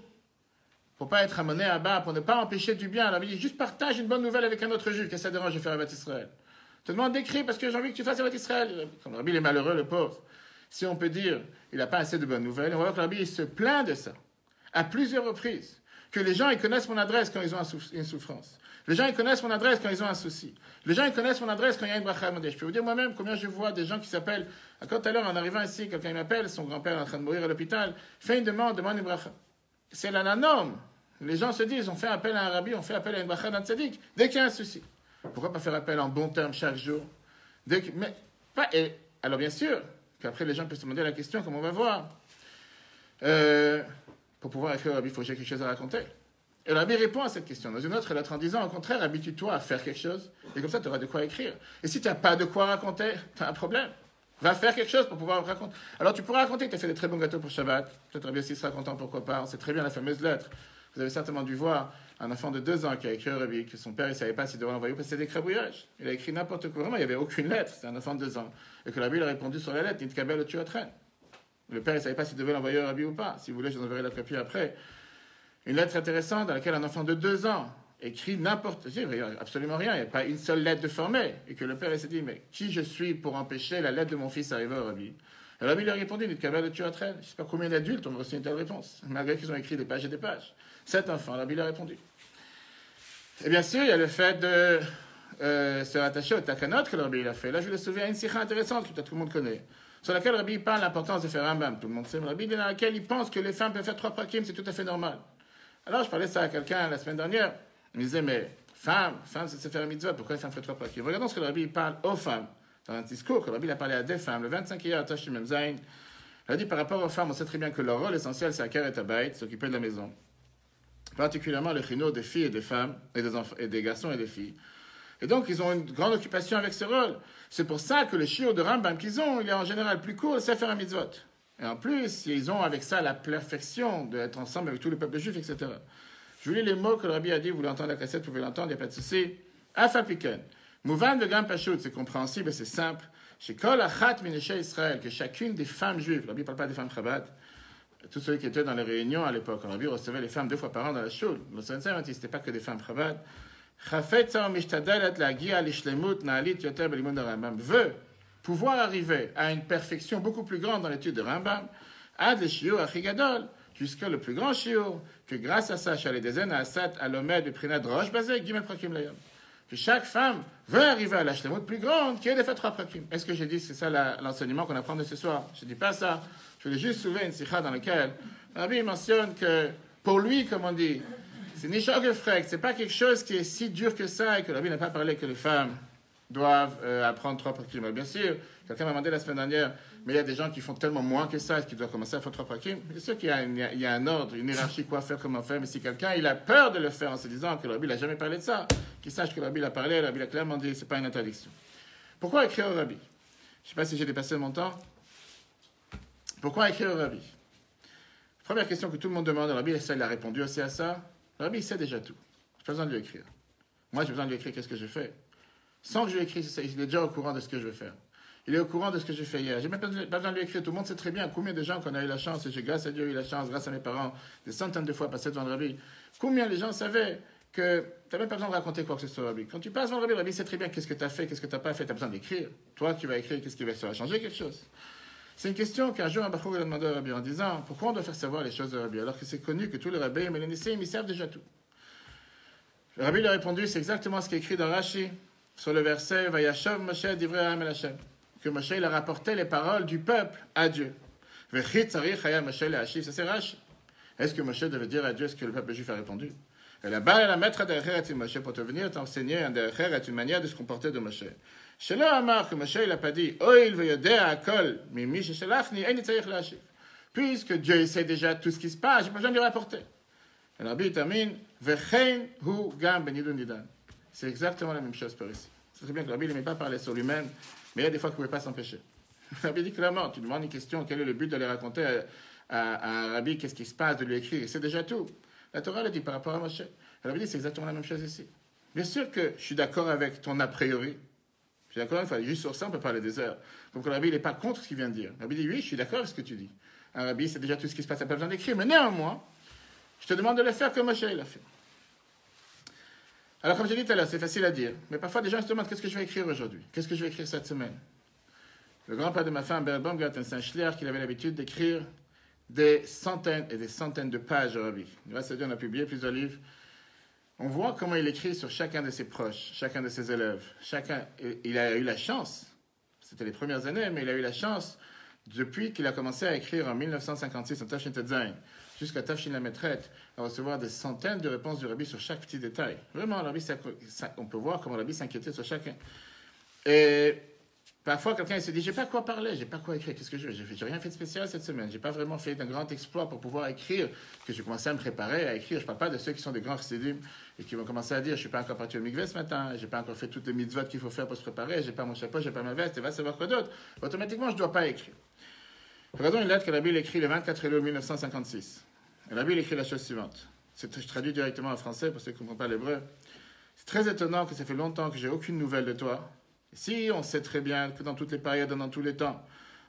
pour ne pas être amené à bas, pour ne pas empêcher du bien. Le Rabbi dit juste partage une bonne nouvelle avec un autre juif, qu'est-ce que ça dérange de faire Avat Israël? Te demande d'écrire parce que j'ai envie que tu fasses Avat Israël. Comme le Rabbi il est malheureux, le pauvre. Si on peut dire, il n'a pas assez de bonnes nouvelles, on va voir que le Rabbi il se plaint de ça, à plusieurs reprises. Que les gens ils connaissent mon adresse quand ils ont une souffrance. Les gens ils connaissent mon adresse quand ils ont un souci. Les gens ils connaissent mon adresse quand il y a une bracha à demander. Je peux vous dire moi-même combien je vois des gens qui s'appellent. Quand tout à l'heure en arrivant ici, quelqu'un m'appelle, son grand-père est en train de mourir à l'hôpital, fait une demande une bracha. C'est la norme. Les gens se disent, on fait appel à un rabbi, on fait appel à une bracha d'un tzaddik, dès qu'il y a un souci. Pourquoi pas faire appel en bon terme chaque jour? Mais pas. Alors bien sûr, qu'après les gens peuvent se demander la question, comme on va voir. Pour pouvoir écrire au Rabbi, il faut que j'ai quelque chose à raconter. Et le Rabbi répond à cette question. Dans une autre lettre en disant, au contraire, habitue-toi à faire quelque chose, et comme ça, tu auras de quoi écrire. Et si tu n'as pas de quoi raconter, tu as un problème. Va faire quelque chose pour pouvoir raconter. Alors tu pourras raconter que tu as fait des très bons gâteaux pour Shabbat. Peut-être Rabbi aussi sera content, pourquoi pas. On sait très bien la fameuse lettre. Vous avez certainement dû voir un enfant de 2 ans qui a écrit au Rabbi, que son père ne savait pas s'il devait l'envoyer parce que c'était des crabouillages. Il a écrit n'importe quoi. Vraiment, il n'y avait aucune lettre. C'était un enfant de 2 ans. Et que le Rabbi il a répondu sur la lettre, Nitkabel tu traîne. Le père ne savait pas s'il devait l'envoyer au Rabbi ou pas. Si vous voulez, je vous enverrai la copie après. Une lettre intéressante dans laquelle un enfant de 2 ans écrit n'importe quoi, absolument rien, il n'y a pas une seule lettre de formée. Et que le père s'est dit, mais qui je suis pour empêcher la lettre de mon fils d'arriver au Rabbi? Et le Rabbi lui a répondu, Nitkabel tu traîne. Je ne sais pas combien d'adultes ont reçu une telle réponse, malgré qu'ils ont écrit des pages et des pages. 7 enfants, le Rabbi lui a répondu. Et bien sûr, il y a le fait de se rattacher au takanot que le Rabbi a fait. Là, je le souviens à une sikha intéressante que peut-être tout le monde connaît, sur laquelle le Rabbi parle de l'importance de faire un bam. Tout le monde sait, mais le Rabbi dans laquelle il pense que les femmes peuvent faire 3 prakim, c'est tout à fait normal. Alors, je parlais ça à quelqu'un la semaine dernière. Il me disait, mais femme, c'est de se faire un mitzvah, pourquoi les femmes feraient 3 prakim? Regardons ce que le Rabbi parle aux femmes. Dans un discours que le Rabbi a parlé à des femmes, le 25e Tashim Memzain, il a dit par rapport aux femmes, on sait très bien que leur rôle essentiel, c'est à Keret Habayit, s'occuper de la maison. Particulièrement le chino des filles et des femmes, et des enfants, et des garçons et des filles. Et donc, ils ont une grande occupation avec ce rôle. C'est pour ça que le shiur de Rambam qu'ils ont, il est en général plus court, c'est faire un mitzvot. Et en plus, ils ont avec ça la perfection d'être ensemble avec tout le peuple juif, etc. Je vous lis les mots que le Rabbi a dit, vous voulez entendre la cassette, vous pouvez l'entendre, il n'y a pas de souci. Afapiken. Mouvan de Gam Pashut, c'est compréhensible et c'est simple. Chez Kol Achat Mineshe Israël, que chacune des femmes juives, le Rabbi ne parle pas des femmes Chabad, tous ceux qui étaient dans les réunions à l'époque, le Rabbi recevait les femmes 2 fois par an dans la shul. Le Sensei m'a dit, ce n'était pas que des femmes Chabad. Veut pouvoir arriver à une perfection beaucoup plus grande dans l'étude de Rambam, ad le shiur achigadol, jusqu'à le plus grand shiur, que grâce à ça, chalé des asat alomed de prinat roche basé, gimel prakim layam. Que chaque femme veut arriver à la shlemut plus grande, qui est de fait 3 prakim. Est-ce que j'ai dit c'est ça l'enseignement qu'on apprend de ce soir? Je ne dis pas ça. Je voulais juste soulever une sikha dans laquelle Rabbi mentionne que pour lui, comme on dit, c'est Nishok et Frek, c'est pas quelque chose qui est si dur que ça et que Rabbi n'a pas parlé que les femmes doivent apprendre 3 prakim. Bien sûr, quelqu'un m'a demandé la semaine dernière, mais il y a des gens qui font tellement moins que ça, est-ce qu'ils doivent commencer à faire 3 prakim? Bien sûr qu'il y a un ordre, une hiérarchie, quoi faire, comment faire, mais si quelqu'un il a peur de le faire en se disant que le Rabbi n'a jamais parlé de ça, qu'il sache que le Rabbi l'a parlé, le Rabbi l'a clairement dit, c'est pas une interdiction. Pourquoi écrire au Rabbi? Je ne sais pas si j'ai dépassé mon temps. Pourquoi écrire au Rabbi? Première question que tout le monde demande, le Rabbi, il a répondu aussi à ça. Le Rabbi, il sait déjà tout. pas besoin de lui écrire. Moi, j'ai besoin de lui écrire qu'est-ce que je fais. Sans que je lui écrive, il est déjà au courant de ce que je veux faire. Il est au courant de ce que j'ai fait hier. J'ai même pas besoin de lui écrire. Tout le monde sait très bien combien de gens qu'on a eu la chance, et j'ai grâce à Dieu eu la chance, grâce à mes parents, des centaines de fois passé devant le rabbi. Combien les gens savaient que tu n'as même pas besoin de raconter quoi que ce soit au rabbi. Quand tu passes devant le rabbi sait très bien qu'est-ce que tu as fait, qu'est-ce que tu n'as pas fait. Tu as besoin d'écrire. Toi, tu vas écrire, qu'est-ce qui va changer quelque chose. C'est une question qu'un jour un Bachour a demandé au rabbi en disant pourquoi on doit faire savoir les choses au rabbi alors que c'est connu que tous les rabbis, mais les Nissim, ils savent déjà tout. Le rabbi lui a répondu c'est exactement ce qui est écrit dans Rashi sur le verset Vayashov Moshe divrei ha'am el Hashem, que Moshe il a rapporté les paroles du peuple à Dieu. Vechit tzarich haya Moshe le'ashiv, ça c'est Rashi. Est-ce que Moshe devait dire à Dieu ce que le peuple juif a répondu? Et là-bas, elle a mettre à derrière Moshe pour te venir t'enseigner un derrière est une manière de se comporter de Moshe. Chez là, Amar, que Moshe il n'a pas dit Oil veyodea akol mimi sheshelachni ein tzarich le'ashiv. Puisque Dieu sait déjà tout ce qui se passe, j'ai pas besoin de lui rapporter. Et le rabbi termine Vechein hu gam benidun nidan. C'est exactement la même chose par ici. C'est très bien que le rabbi n'aimait pas parler sur lui-même, mais il y a des fois qu'il ne pouvait pas s'empêcher. Le rabbi dit clairement, tu demandes une question, quel est le but d'aller raconter à un rabbi qu'est-ce qui se passe, de lui écrire, c'est déjà tout. La Torah le dit par rapport à Moshe. Le rabbi dit c'est exactement la même chose ici. Bien sûr que je suis d'accord avec ton a priori. Je suis d'accord, juste sur ça on peut parler des heures. Donc le rabbi n'est pas contre ce qu'il vient de dire. Le rabbi dit oui, je suis d'accord avec ce que tu dis. Un rabbi c'est déjà tout ce qui se passe, il n'a pas besoin d'écrire, mais néanmoins, je te demande de le faire comme Moshe l'a fait. Alors, comme j'ai dit tout à l'heure, c'est facile à dire. Mais parfois, des gens se demandent qu'est-ce que je vais écrire aujourd'hui? Qu'est-ce que je vais écrire cette semaine? Le grand-père de ma femme, Bert Baumgarten, c'est un schlier qu'il avait l'habitude d'écrire des centaines et des centaines de pages au rabbi. Grâce à Dieu, on a publié plusieurs livres. On voit comment il écrit sur chacun de ses proches, chacun de ses élèves. Il a eu la chance, c'était les premières années, mais il a eu la chance, depuis qu'il a commencé à écrire en 1956 en Tafshin Tetzain, jusqu'à Tafshin Lametret, à recevoir des centaines de réponses du rabbi sur chaque petit détail. Vraiment, le rabbi, on peut voir comment le rabbi s'inquiétait sur chacun. Et parfois, quelqu'un se dit, j'ai pas quoi parler, j'ai pas quoi écrire, qu'est-ce que je veux? J'ai rien fait de spécial cette semaine, j'ai pas vraiment fait d'un grand exploit pour pouvoir écrire, que j'ai commencé à me préparer à écrire. Je parle pas de ceux qui sont des grands chassidim et qui vont commencer à dire, je suis pas encore parti au mikveh ce matin, j'ai pas encore fait toutes les mitzvot qu'il faut faire pour se préparer, j'ai pas mon chapeau, j'ai pas ma veste, et va savoir quoi d'autre. Automatiquement, je dois pas écrire. Regardons une lettre que le rabbi écrit le 24 Elul 1956. Le rabbi écrit la chose suivante. Je traduis directement en français pour ceux qui ne comprennent pas l'hébreu. C'est très étonnant que ça fait longtemps que j'ai aucune nouvelle de toi. Si on sait très bien que dans toutes les périodes, dans tous les temps,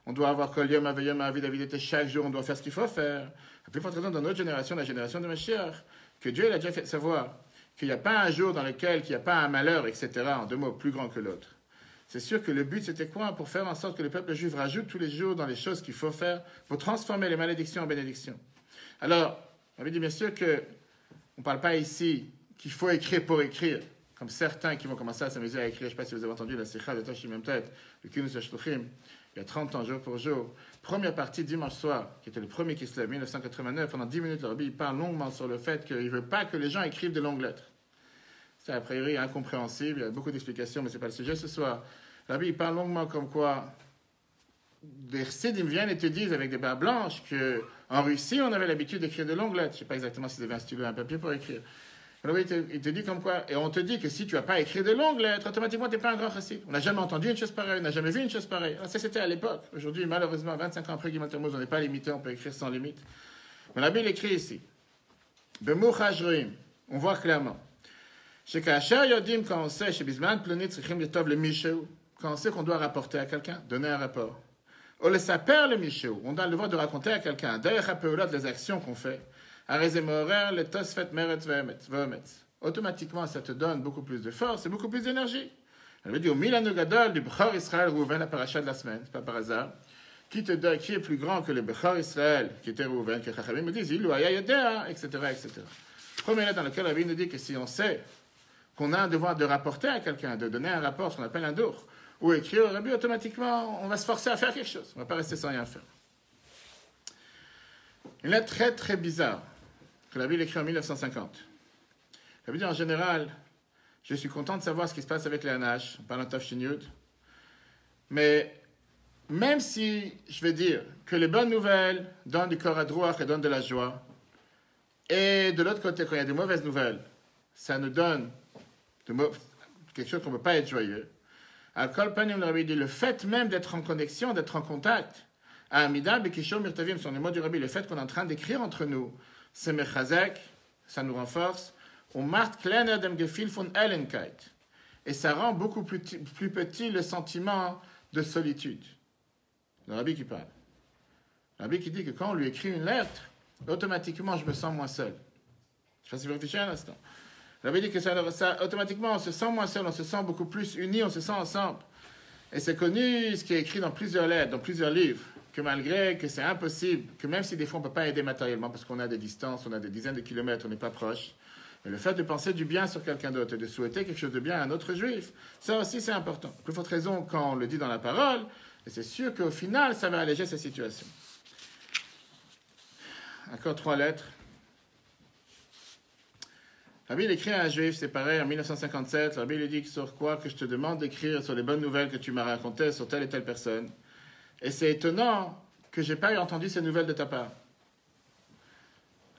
on doit avoir Kol Yom Avayom Avid Avidete, chaque jour, on doit faire ce qu'il faut faire. La plus forte raison dans notre génération, la génération de Mashiach, que Dieu il a déjà fait savoir qu'il n'y a pas un jour dans lequel il n'y a pas un malheur, etc., en deux mots, plus grand que l'autre. C'est sûr que le but, c'était quoi? Pour faire en sorte que le peuple juif rajoute tous les jours dans les choses qu'il faut faire pour transformer les malédictions en bénédictions. Alors, on avait dit bien sûr qu'on ne parle pas ici qu'il faut écrire pour écrire, comme certains qui vont commencer à s'amuser à écrire. Je ne sais pas si vous avez entendu la Sikha de Tashim Memtet, le Kinus Hashluchim, il y a 30 ans, jour pour jour. Première partie, dimanche soir, qui était le premier qui se lève, 1989, pendant 10 minutes, le rabbi parle longuement sur le fait qu'il ne veut pas que les gens écrivent de longues lettres. C'est a priori incompréhensible, il y a beaucoup d'explications, mais ce n'est pas le sujet ce soir. Le rabbi parle longuement comme quoi des chassidim viennent et te disent avec des barres blanches qu'en Russie, on avait l'habitude d'écrire de longues lettres. Je ne sais pas exactement s'ils avaient un stylo et un papier pour écrire. Alors, il te dit comme quoi, et on te dit que si tu n'as pas écrit de longues lettres, automatiquement, tu n'es pas un grand chassid. On n'a jamais entendu une chose pareille, on n'a jamais vu une chose pareille. Alors, ça, c'était à l'époque. Aujourd'hui, malheureusement, 25 ans après Gimel Tammuz, on n'est pas limité, on peut écrire sans limite. Mais la Bible écrit ici, Bemouchajrim, on voit clairement, quand on sait, quand on sait qu'on doit rapporter à quelqu'un, donner un rapport. On le saper le Michou, on a le devoir de raconter à quelqu'un, d'ailleurs, les actions qu'on fait. Automatiquement, ça te donne beaucoup plus de force et beaucoup plus d'énergie. Elle veut dire, au Milano Gadol, du Bechor Israël, Rouven, la paracha de la semaine, c'est pas par hasard, qui est plus grand que le Bechor Israël, qui était Rouven, que Chachamim me disent, Ilou Aya Yodea, etc., etc. Premier là dans lequel la Bible nous dit que si on sait qu'on a un devoir de rapporter à quelqu'un, de donner un rapport, ce qu'on appelle un dour, ou écrire au rabbi, automatiquement, on va se forcer à faire quelque chose. On ne va pas rester sans rien faire. Une lettre très, très bizarre que la Bible écrit en 1950. La Bible dit en général, je suis content de savoir ce qui se passe avec les Hanash, en parlant de Tafshin Yud, mais même si je vais dire que les bonnes nouvelles donnent du corps à droit et donnent de la joie, et de l'autre côté, quand il y a des mauvaises nouvelles, ça nous donne quelque chose qu'on ne peut pas être joyeux. Al-Kol Panim, le rabbi dit, le fait même d'être en connexion, d'être en contact, à Amida, Bekishom, Mirtavim, sont les mots du rabbi, le fait qu'on est en train d'écrire entre nous, c'est Mechazek, ça nous renforce, On macht kleiner dem Gefühl von Ellenkeit. Et ça rend beaucoup plus petit le sentiment de solitude. Le rabbi qui parle. Le rabbi qui dit que quand on lui écrit une lettre, automatiquement, je me sens moins seul. Je ne sais pas si vous réfléchissez un instant. Le rabbi dit que ça, automatiquement, on se sent moins seul, on se sent beaucoup plus unis, on se sent ensemble. Et c'est connu, ce qui est écrit dans plusieurs lettres, dans plusieurs livres, que malgré que c'est impossible, que même si des fois on ne peut pas aider matériellement parce qu'on a des distances, on a des dizaines de kilomètres, on n'est pas proche, mais le fait de penser du bien sur quelqu'un d'autre et de souhaiter quelque chose de bien à un autre juif, ça aussi c'est important. Plus forte raison quand on le dit dans la parole, et c'est sûr qu'au final ça va alléger cette situation. Encore 3 lettres. Rabbi il écrit à un juif, c'est pareil, en 1957, Rabbi il dit sur quoi que je te demande d'écrire sur les bonnes nouvelles que tu m'as racontées sur telle et telle personne. Et c'est étonnant que je n'ai pas entendu ces nouvelles de ta part.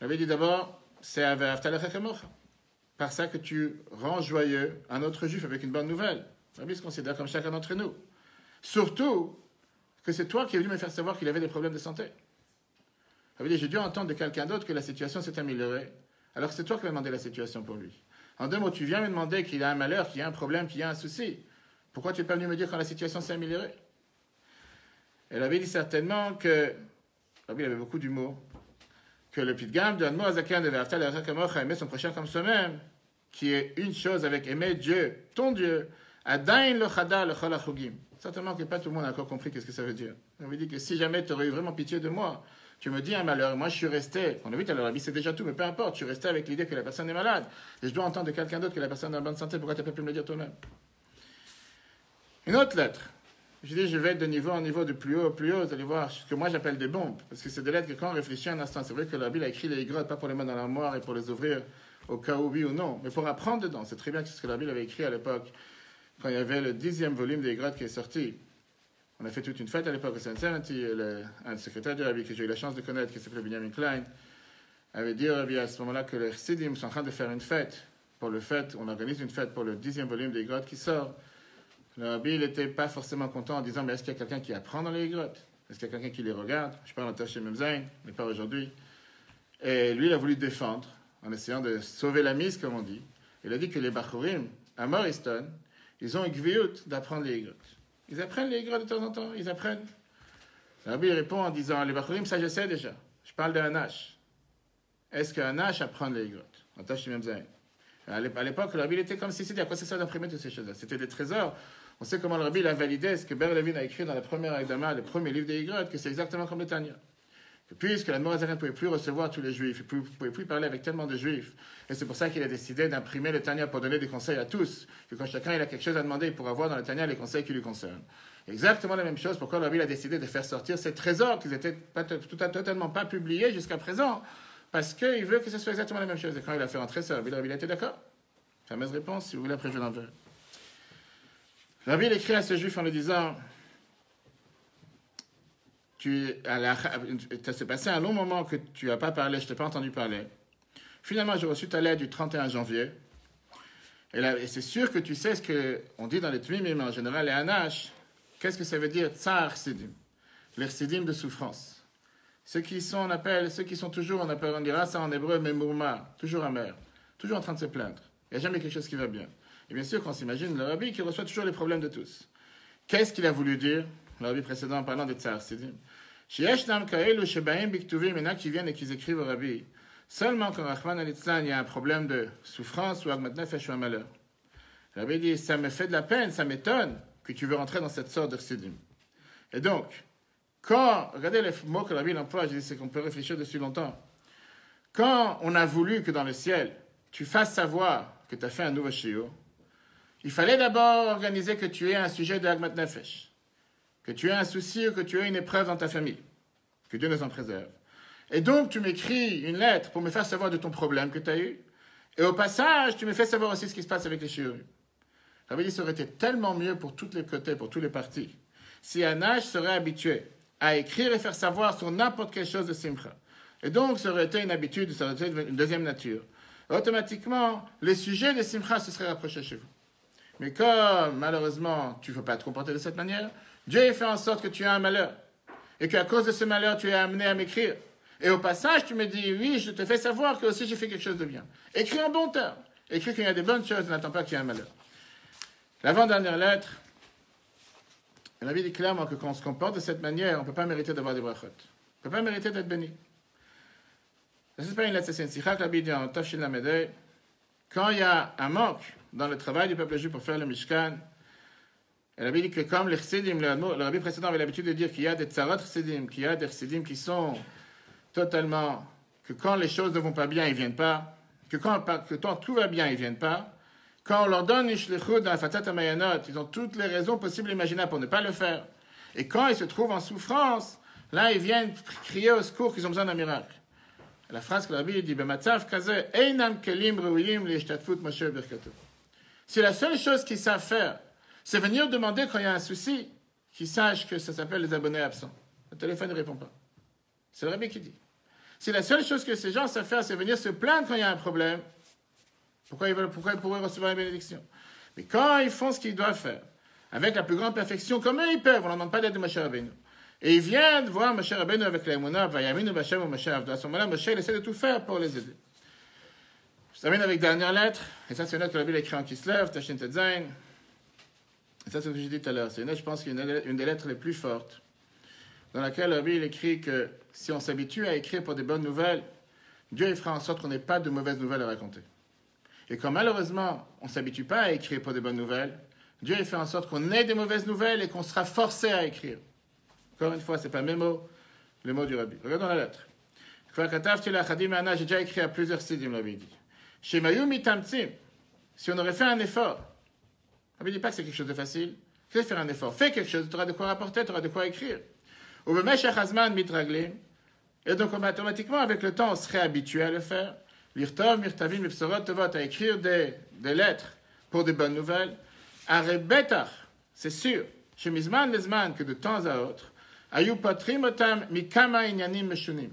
Rabbi dit d'abord, c'est par ça que tu rends joyeux un autre juif avec une bonne nouvelle. Rabbi se considère comme chacun d'entre nous. Surtout que c'est toi qui es venu me faire savoir qu'il avait des problèmes de santé. Rabbi dit, j'ai dû entendre de quelqu'un d'autre que la situation s'est améliorée. Alors c'est toi qui m'as demandé la situation pour lui. En 2 mots, tu viens me demander qu'il a un malheur, qu'il y a un problème, qu'il y a un souci. Pourquoi tu n'es pas venu me dire quand la situation s'est améliorée? Et Rabbi dit certainement que, Rabbi avait beaucoup d'humour, que le Pidgam de Admor Azaken de Ve'afta l'Erecha Kamocha, aimer son prochain comme soi-même, qui est une chose avec aimer Dieu, ton Dieu, Adain le Chada le Chol HaChugim. Certainement que pas tout le monde a encore compris qu'est-ce que ça veut dire. Rabbi dit que si jamais tu aurais eu vraiment pitié de moi, tu me dis un malheur, moi je suis resté, on a vu tout à l'heure, Rabbi c'est déjà tout, mais peu importe, je suis resté avec l'idée que la personne est malade, et je dois entendre de quelqu'un d'autre que la personne est en bonne santé, pourquoi tu n'as pas pu me le dire toi-même? Une autre lettre. Je dis, je vais de niveau en niveau, de plus haut, vous allez voir, ce que moi j'appelle des bombes, parce que c'est des lettres que quand on réfléchit un instant, c'est vrai que le Rabbi a écrit les grottes, pas pour les mettre dans l'armoire et pour les ouvrir au cas où oui ou non, mais pour apprendre dedans. C'est très bien ce que le Rabbi avait écrit à l'époque, quand il y avait le 10e volume des grottes qui est sorti. On a fait toute une fête à l'époque au Saint-Saint, un secrétaire du Rabbi que j'ai eu la chance de connaître, qui s'appelait Benjamin Klein, avait dit au Rabbi à ce moment-là que les Chassidim sont en train de faire une fête. Pour le fait, on organise une fête pour le 10e volume des grottes qui sort. Le Rabbi n'était pas forcément content en disant mais est-ce qu'il y a quelqu'un qui apprend dans les grottes? Est-ce qu'il y a quelqu'un qui les regarde? Je parle en Tachem Memzain, mais pas aujourd'hui. Et lui, il a voulu défendre en essayant de sauver la mise, comme on dit. Il a dit que les Bachurim, à Morriston, ils ont une gviout d'apprendre les grottes. Ils apprennent les grottes de temps en temps, ils apprennent. Le Rabbi répond en disant les Bachurim, ça je sais déjà. Je parle d'un Hanash. Est-ce qu'un Hanash apprend les grottes? En Tachem Memzain. À l'époque, le Rabbi était comme si c'était à quoi ça sert d'imprimer toutes ces choses-là? C'était des trésors. On sait comment le Rabbi l'a validé, ce que Ber Levin a écrit dans la première Agdama, le premier livre des grottes, que c'est exactement comme le Tanya. Que puisque l'Admor Azaken ne pouvait plus recevoir tous les juifs, il ne pouvait plus parler avec tellement de juifs, et c'est pour ça qu'il a décidé d'imprimer le Tanya pour donner des conseils à tous, que quand chacun il a quelque chose à demander, il pourra avoir dans le Tanya les conseils qui lui concernent. Exactement la même chose, pourquoi le Rabbi a décidé de faire sortir ces trésors qui n'étaient totalement pas publiés jusqu'à présent, parce qu'il veut que ce soit exactement la même chose. Et quand il a fait rentrer ça, le Rabbi a été d'accord. Fameuse réponse, si vous voulez, après je l'enverrai. Le Rabbi écrit à ce juif en lui disant ça s'est passé un long moment que tu n'as pas parlé, je ne t'ai pas entendu parler. Finalement, j'ai reçu ta lettre du 31 janvier. Et c'est sûr que tu sais ce qu'on dit dans les Tmimim, en général, les Hanash. Qu'est-ce que ça veut dire, Tsar Sidim? Les Sidim de souffrance. Ceux qui sont toujours, on dira ça en hébreu, Memourma, toujours amers, toujours en train de se plaindre. Il n'y a jamais quelque chose qui va bien. Et bien sûr qu'on s'imagine le Rabbi qui reçoit toujours les problèmes de tous. Qu'est-ce qu'il a voulu dire, le Rabbi précédent, en parlant des Tsar Sidim? Sheyeshnam kaelu shebaim biktuvim, il y en a qui viennent et qui écrivent au Rabbi. Seulement quand Rahman al-Itzlan, il y a un problème de souffrance ou Agmat Nefesh ou un malheur. Le Rabbi dit, ça me fait de la peine, ça m'étonne que tu veux rentrer dans cette sorte de Sidim. Et donc, regardez les mots que le Rabbi emploie, je dis, c'est qu'on peut réfléchir dessus longtemps. Quand on a voulu que dans le ciel, tu fasses savoir que tu as fait un nouveau shiur, il fallait d'abord organiser que tu aies un sujet de Agmat Nefesh, que tu aies un souci ou que tu aies une épreuve dans ta famille, que Dieu nous en préserve. Et donc, tu m'écris une lettre pour me faire savoir de ton problème que tu as eu, et au passage, tu me fais savoir aussi ce qui se passe avec les shiurim. J'avais dit, ça aurait été tellement mieux pour tous les côtés, pour tous les partis, si Hanash serait habitué à écrire et faire savoir sur n'importe quelle chose de Simcha. Et donc, ça aurait été une habitude, ça aurait été une deuxième nature. Automatiquement, les sujets de Simcha se seraient rapprochés chez vous. Mais comme, malheureusement, tu ne veux pas te comporter de cette manière, Dieu a fait en sorte que tu aies un malheur. Et qu'à cause de ce malheur, tu es amené à m'écrire. Et au passage, tu me dis, oui, je te fais savoir que aussi j'ai fait quelque chose de bien. Écris en bon terme. Écris qu'il y a des bonnes choses, n'attends pas qu'il y ait un malheur. L'avant-dernière lettre, le Rabbi dit clairement que quand on se comporte de cette manière, on ne peut pas mériter d'avoir des brachot. On ne peut pas mériter d'être béni. Ce n'est pas une lettre, c'est une sikha que le Rabbi dit en Tafshin Lamedei. Quand il y a un manque dans le travail du peuple juif pour faire le Mishkan, le Rabbi dit que comme les chassidim, le Rabbi précédent avait l'habitude de dire qu'il y a des tzarot chassidim, qu'il y a des chassidim qui sont totalement, que quand les choses ne vont pas bien, ils ne viennent pas, que quand tout va bien, ils ne viennent pas. Quand on leur donne une shlichut dans la Fatat HaMayanot, ils ont toutes les raisons possibles et imaginables pour ne pas le faire. Et quand ils se trouvent en souffrance, là, ils viennent crier au secours qu'ils ont besoin d'un miracle. La phrase que le Rabbi dit, si la seule chose qu'ils savent faire, c'est venir demander quand il y a un souci, qu'ils sachent que ça s'appelle les abonnés absents. Le téléphone ne répond pas. C'est le Rabbi qui dit. Si la seule chose que ces gens savent faire, c'est venir se plaindre quand il y a un problème, pourquoi ils pourraient recevoir une bénédiction? Mais quand ils font ce qu'ils doivent faire, avec la plus grande perfection, comme eux ils peuvent, on n'en demande pas d'aide de Moshe Rabbeinu. Et ils viennent voir Moshe Rabbeinu avec la Emunah, Vayaminu B'Hashem ou Moshe Avdo. À ce moment-là, Moshe essaie de tout faire pour les aider. Je termine avec dernière lettre, et ça c'est une lettre que la Bible écrit en Kislev, Tashin Tetzain. Et ça c'est ce que j'ai dit tout à l'heure. C'est une lettre, je pense, une des lettres les plus fortes, dans laquelle la Bible écrit que si on s'habitue à écrire pour des bonnes nouvelles, Dieu il fera en sorte qu'on n'ait pas de mauvaises nouvelles à raconter. Et quand malheureusement, on ne s'habitue pas à écrire pour des bonnes nouvelles, Dieu il fait en sorte qu'on ait des mauvaises nouvelles et qu'on sera forcé à écrire. Encore une fois, ce n'est pas mes mots, les mots du Rabbi. Regardons la lettre. J'ai déjà écrit à plusieurs sidim, le Rabbi dit. Shemayu mitamtsim, si on aurait fait un effort, le Rabbi ne dit pas que c'est quelque chose de facile, c'est faire un effort. Fais quelque chose, tu auras de quoi rapporter, tu auras de quoi écrire. Ou b'meshech hazman mitraglim, et donc automatiquement, avec le temps, on serait habitué à le faire. L'irtov, mirtavim, mipsorot, tevot, à écrire des lettres pour des bonnes nouvelles. Arebetach, c'est sûr, chez Mizman Lezman, que de temps à autre, ayu patrim otam mikama inyanim meshunim.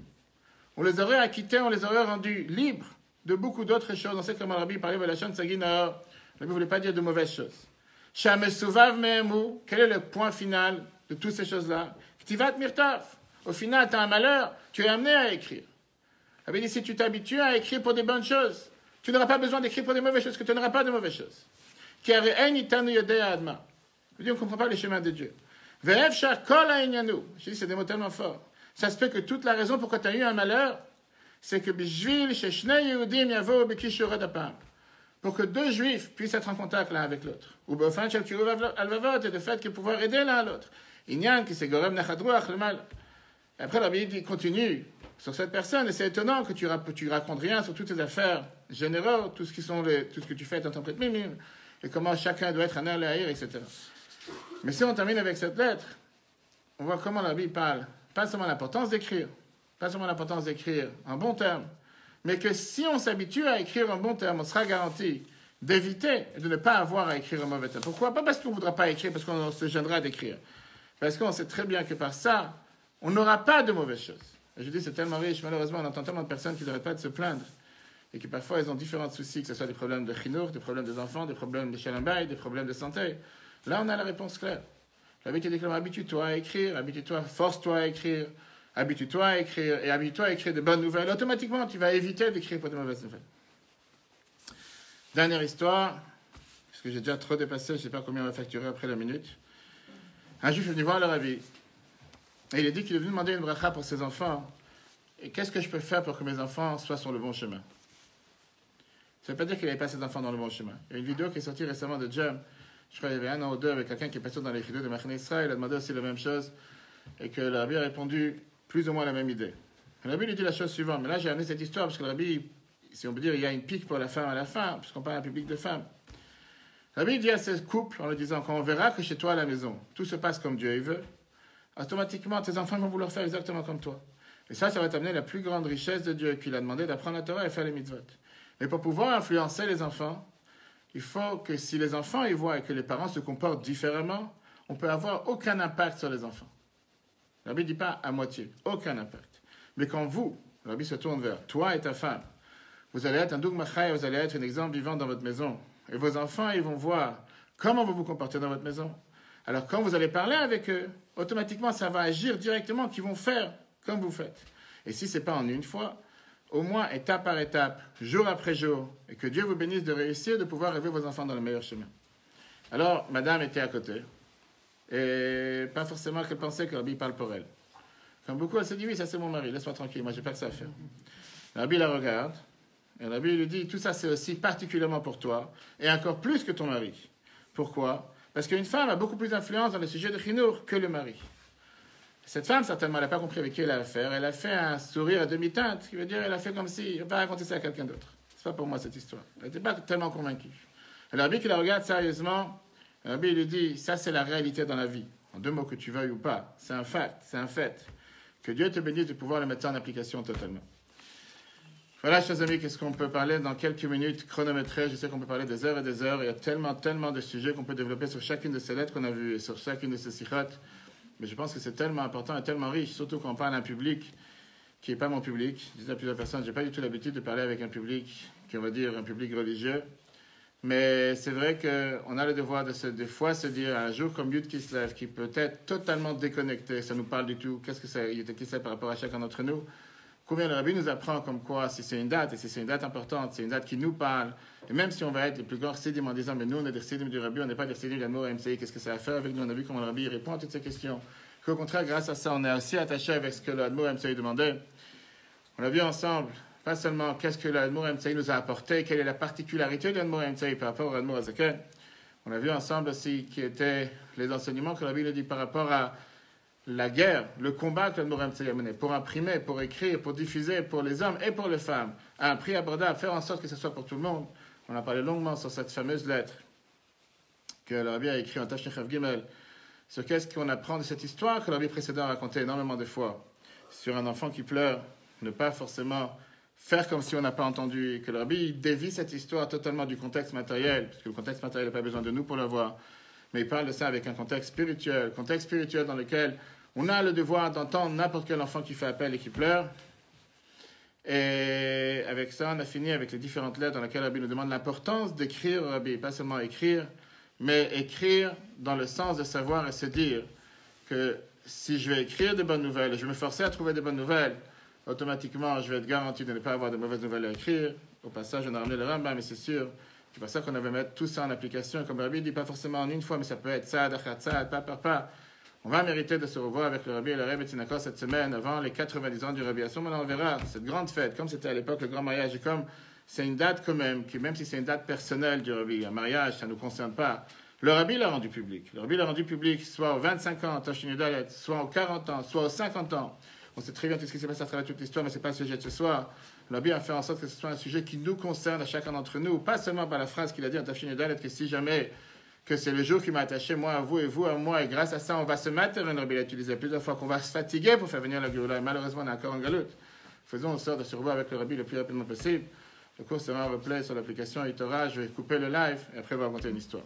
On les aurait acquittés, on les aurait rendus libres de beaucoup d'autres choses. On sait comment le Rabbi parlait de la chaîne Sagina. Le Rabbi ne voulait pas dire de mauvaises choses. Shamesuvav mehemu, quel est le point final de toutes ces choses-là? Ktivat mirtav. Au final, tu as un malheur, tu es amené à écrire. Le Rabbi dit, si tu t'habitues à écrire pour des bonnes choses, tu n'auras pas besoin d'écrire pour des mauvaises choses, que tu n'auras pas de mauvaises choses. Car on ne comprend pas les chemins de Dieu. Je dis, c'est des mots tellement forts. Ça se peut que toute la raison pourquoi tu as eu un malheur, c'est que pour que deux juifs puissent être en contact l'un avec l'autre. Ou et le fait qu'ils pouvoir aider l'un l'autre. Après, la Bible continue sur cette personne, et c'est étonnant que tu racontes rien sur toutes tes affaires générales, tout ce que tu fais en tant que mimim, et comment chacun doit être un alaïr, etc. Mais si on termine avec cette lettre, on voit comment la Bible parle, pas seulement l'importance d'écrire en bon terme, mais que si on s'habitue à écrire en bon terme, on sera garanti d'éviter et de ne pas avoir à écrire en mauvais terme. Pourquoi? Pas parce qu'on ne voudra pas écrire, parce qu'on se gênera d'écrire. Parce qu'on sait très bien que par ça, on n'aura pas de mauvaises choses. Et je dis, c'est tellement riche, malheureusement, on entend tellement de personnes qui n'arrêtent pas de se plaindre, et que parfois, elles ont différents soucis, que ce soit des problèmes de chinour, des problèmes des enfants, des problèmes de shalambay, des problèmes de santé. Là, on a la réponse claire. J'avais été déclaré, habitue-toi à écrire, force-toi à écrire, habitue-toi à écrire, et habitue-toi à écrire de bonnes nouvelles. Automatiquement, tu vas éviter d'écrire pour de mauvaises nouvelles. Dernière histoire, parce que j'ai déjà trop dépassé, je ne sais pas combien on va facturer après la minute. Un juif est venu voir le Rabbi, et il a dit qu'il est venu demander une bracha pour ses enfants. Et qu'est-ce que je peux faire pour que mes enfants soient sur le bon chemin? Ça ne veut pas dire qu'il n'avait pas ses enfants dans le bon chemin. Il y a une vidéo qui est sortie récemment de Jam, je crois qu'il y avait 1 an ou 2, avec quelqu'un qui est passé dans les vidéos de Machane Israël, il a demandé aussi la même chose, et que le Rabbi a répondu plus ou moins la même idée. Le Rabbi lui dit la chose suivante, mais là j'ai amené cette histoire parce que le Rabbi, si on peut dire, il y a une pique pour la femme à la fin, puisqu'on parle à un public de femmes. Le Rabbi dit à ce couple, en leur disant, quand on verra que chez toi à la maison, tout se passe comme Dieu il veut, automatiquement tes enfants vont vouloir faire exactement comme toi. Et ça va t'amener la plus grande richesse de Dieu, qu'il a demandé d'apprendre la Torah et faire les mitzvot. Mais pour pouvoir influencer les enfants, il faut que si les enfants y voient que les parents se comportent différemment, on ne peut avoir aucun impact sur les enfants. Le Rabbi ne dit pas à moitié, aucun impact. Mais quand vous, le Rabbi se tourne vers toi et ta femme, vous allez être un dougmachai, vous allez être un exemple vivant dans votre maison. Et vos enfants, ils vont voir comment vous vous comportez dans votre maison. Alors quand vous allez parler avec eux, automatiquement, ça va agir directement, qu'ils vont faire comme vous faites. Et si ce n'est pas en une fois, au moins étape par étape, jour après jour, et que Dieu vous bénisse de réussir, de pouvoir élever vos enfants dans le meilleur chemin. Alors, madame était à côté, et pas forcément qu'elle pensait que Rabbi parle pour elle. Comme beaucoup, elle s'est dit, oui, ça c'est mon mari, laisse-moi tranquille, moi j'ai pas que ça à faire. Rabbi la regarde, et Rabbi lui dit, tout ça c'est aussi particulièrement pour toi, et encore plus que ton mari. Pourquoi? Parce qu'une femme a beaucoup plus d'influence dans le sujet de Chinour que le mari. Cette femme, certainement, elle n'a pas compris avec qui elle a affaire. Elle a fait un sourire à demi-teinte, qui veut dire elle a fait comme si, elle va pas raconter ça à quelqu'un d'autre. C'est pas pour moi cette histoire. Elle n'était pas tellement convaincue. Le Rabbi qui la regarde sérieusement, le Rabbi lui dit, ça c'est la réalité dans la vie. En deux mots, que tu veuilles ou pas, c'est un fact, c'est un fait. Que Dieu te bénisse de pouvoir le mettre ça en application totalement. Voilà, chers amis, qu'est-ce qu'on peut parler dans quelques minutes chronométrées. Je sais qu'on peut parler des heures et des heures. Il y a tellement de sujets qu'on peut développer sur chacune de ces lettres qu'on a vues et sur chacune de ces sikhot. Mais je pense que c'est tellement important et tellement riche, surtout quand on parle à un public qui n'est pas mon public. Je dis à plusieurs personnes, je n'ai pas du tout l'habitude de parler avec un public qui, on va dire, un public religieux. Mais c'est vrai qu'on a le devoir des fois se dire, un jour comme Yud Kislev, qui peut être totalement déconnecté, ça nous parle du tout, qu'est-ce que c'est Yud Kislev par rapport à chacun d'entre nous, combien le Rabbi nous apprend comme quoi, si c'est une date, et si c'est une date importante, c'est une date qui nous parle, et même si on va être les plus grands chassidim en disant, mais nous on est des chassidim du Rabbi, on n'est pas des chassidim de l'Admour MCI, qu'est-ce que ça a à faire avec nous? On a vu comment le Rabbi répond à toutes ces questions. Qu'au contraire, grâce à ça, on est aussi attaché avec ce que l'Admour MCI demandait. On a vu ensemble, pas seulement qu'est-ce que l'Admour MCI nous a apporté, quelle est la particularité de l'Admour MCI par rapport à l'Admour Azaken. On a vu ensemble aussi qui étaient les enseignements que le Rabbi nous dit par rapport à la guerre, le combat que l'Admour MCI a mené, pour imprimer, pour écrire, pour diffuser, pour les hommes et pour les femmes, à un prix abordable, faire en sorte que ce soit pour tout le monde. On a parlé longuement sur cette fameuse lettre que le Rabbi a écrite en Tashne Chav Gimel, sur qu'est-ce qu'on apprend de cette histoire que le Rabbi précédent a raconté énormément de fois, sur un enfant qui pleure, ne pas forcément faire comme si on n'a pas entendu, et que le Rabbi dévie cette histoire totalement du contexte matériel, parce que le contexte matériel n'a pas besoin de nous pour le voir, mais il parle de ça avec un contexte spirituel dans lequel on a le devoir d'entendre n'importe quel enfant qui fait appel et qui pleure. Et avec ça, on a fini avec les différentes lettres dans lesquelles Rabbi nous demande l'importance d'écrire au Rabbi, pas seulement écrire, mais écrire dans le sens de savoir et se dire que si je vais écrire de bonnes nouvelles, et je vais me forcer à trouver de bonnes nouvelles, automatiquement, je vais être garanti de ne pas avoir de mauvaises nouvelles à écrire. Au passage, on a ramené le Rambam, mais c'est sûr, c'est pas ça qu'on avait mettre tout ça en application. Comme Rabbi dit, pas forcément en une fois, mais ça peut être ça, pas par pas. On va mériter de se revoir avec le Rabbi et le Rebbe Tzedakah cette semaine, avant les 90 ans du Rabbi. À ce moment-là, on verra cette grande fête, comme c'était à l'époque le grand mariage, et comme c'est une date quand même, qui, même si c'est une date personnelle du Rabbi, un mariage, ça ne nous concerne pas. Le Rabbi l'a rendu public. Le Rabbi l'a rendu public soit aux 25 ans, Tashni Dalet, soit aux 40 ans, soit aux 50 ans. On sait très bien tout ce qui s'est passé à travers toute l'histoire, mais ce n'est pas le sujet de ce soir. Le Rabbi a fait en sorte que ce soit un sujet qui nous concerne à chacun d'entre nous, pas seulement par la phrase qu'il a dit en Tashni Dalet, que si jamais que c'est le jour qui m'a attaché, moi à vous et vous à moi, et grâce à ça, on va se mettre, le Rabbi l'a utilisé plusieurs fois, qu'on va se fatiguer pour faire venir la Géoula, et malheureusement, on est encore en galoute. Faisons en sorte de se revoir avec le Rabbi le plus rapidement possible. Le cours sera en replay sur l'application Itora. Je vais couper le live, et après, on va raconter une histoire.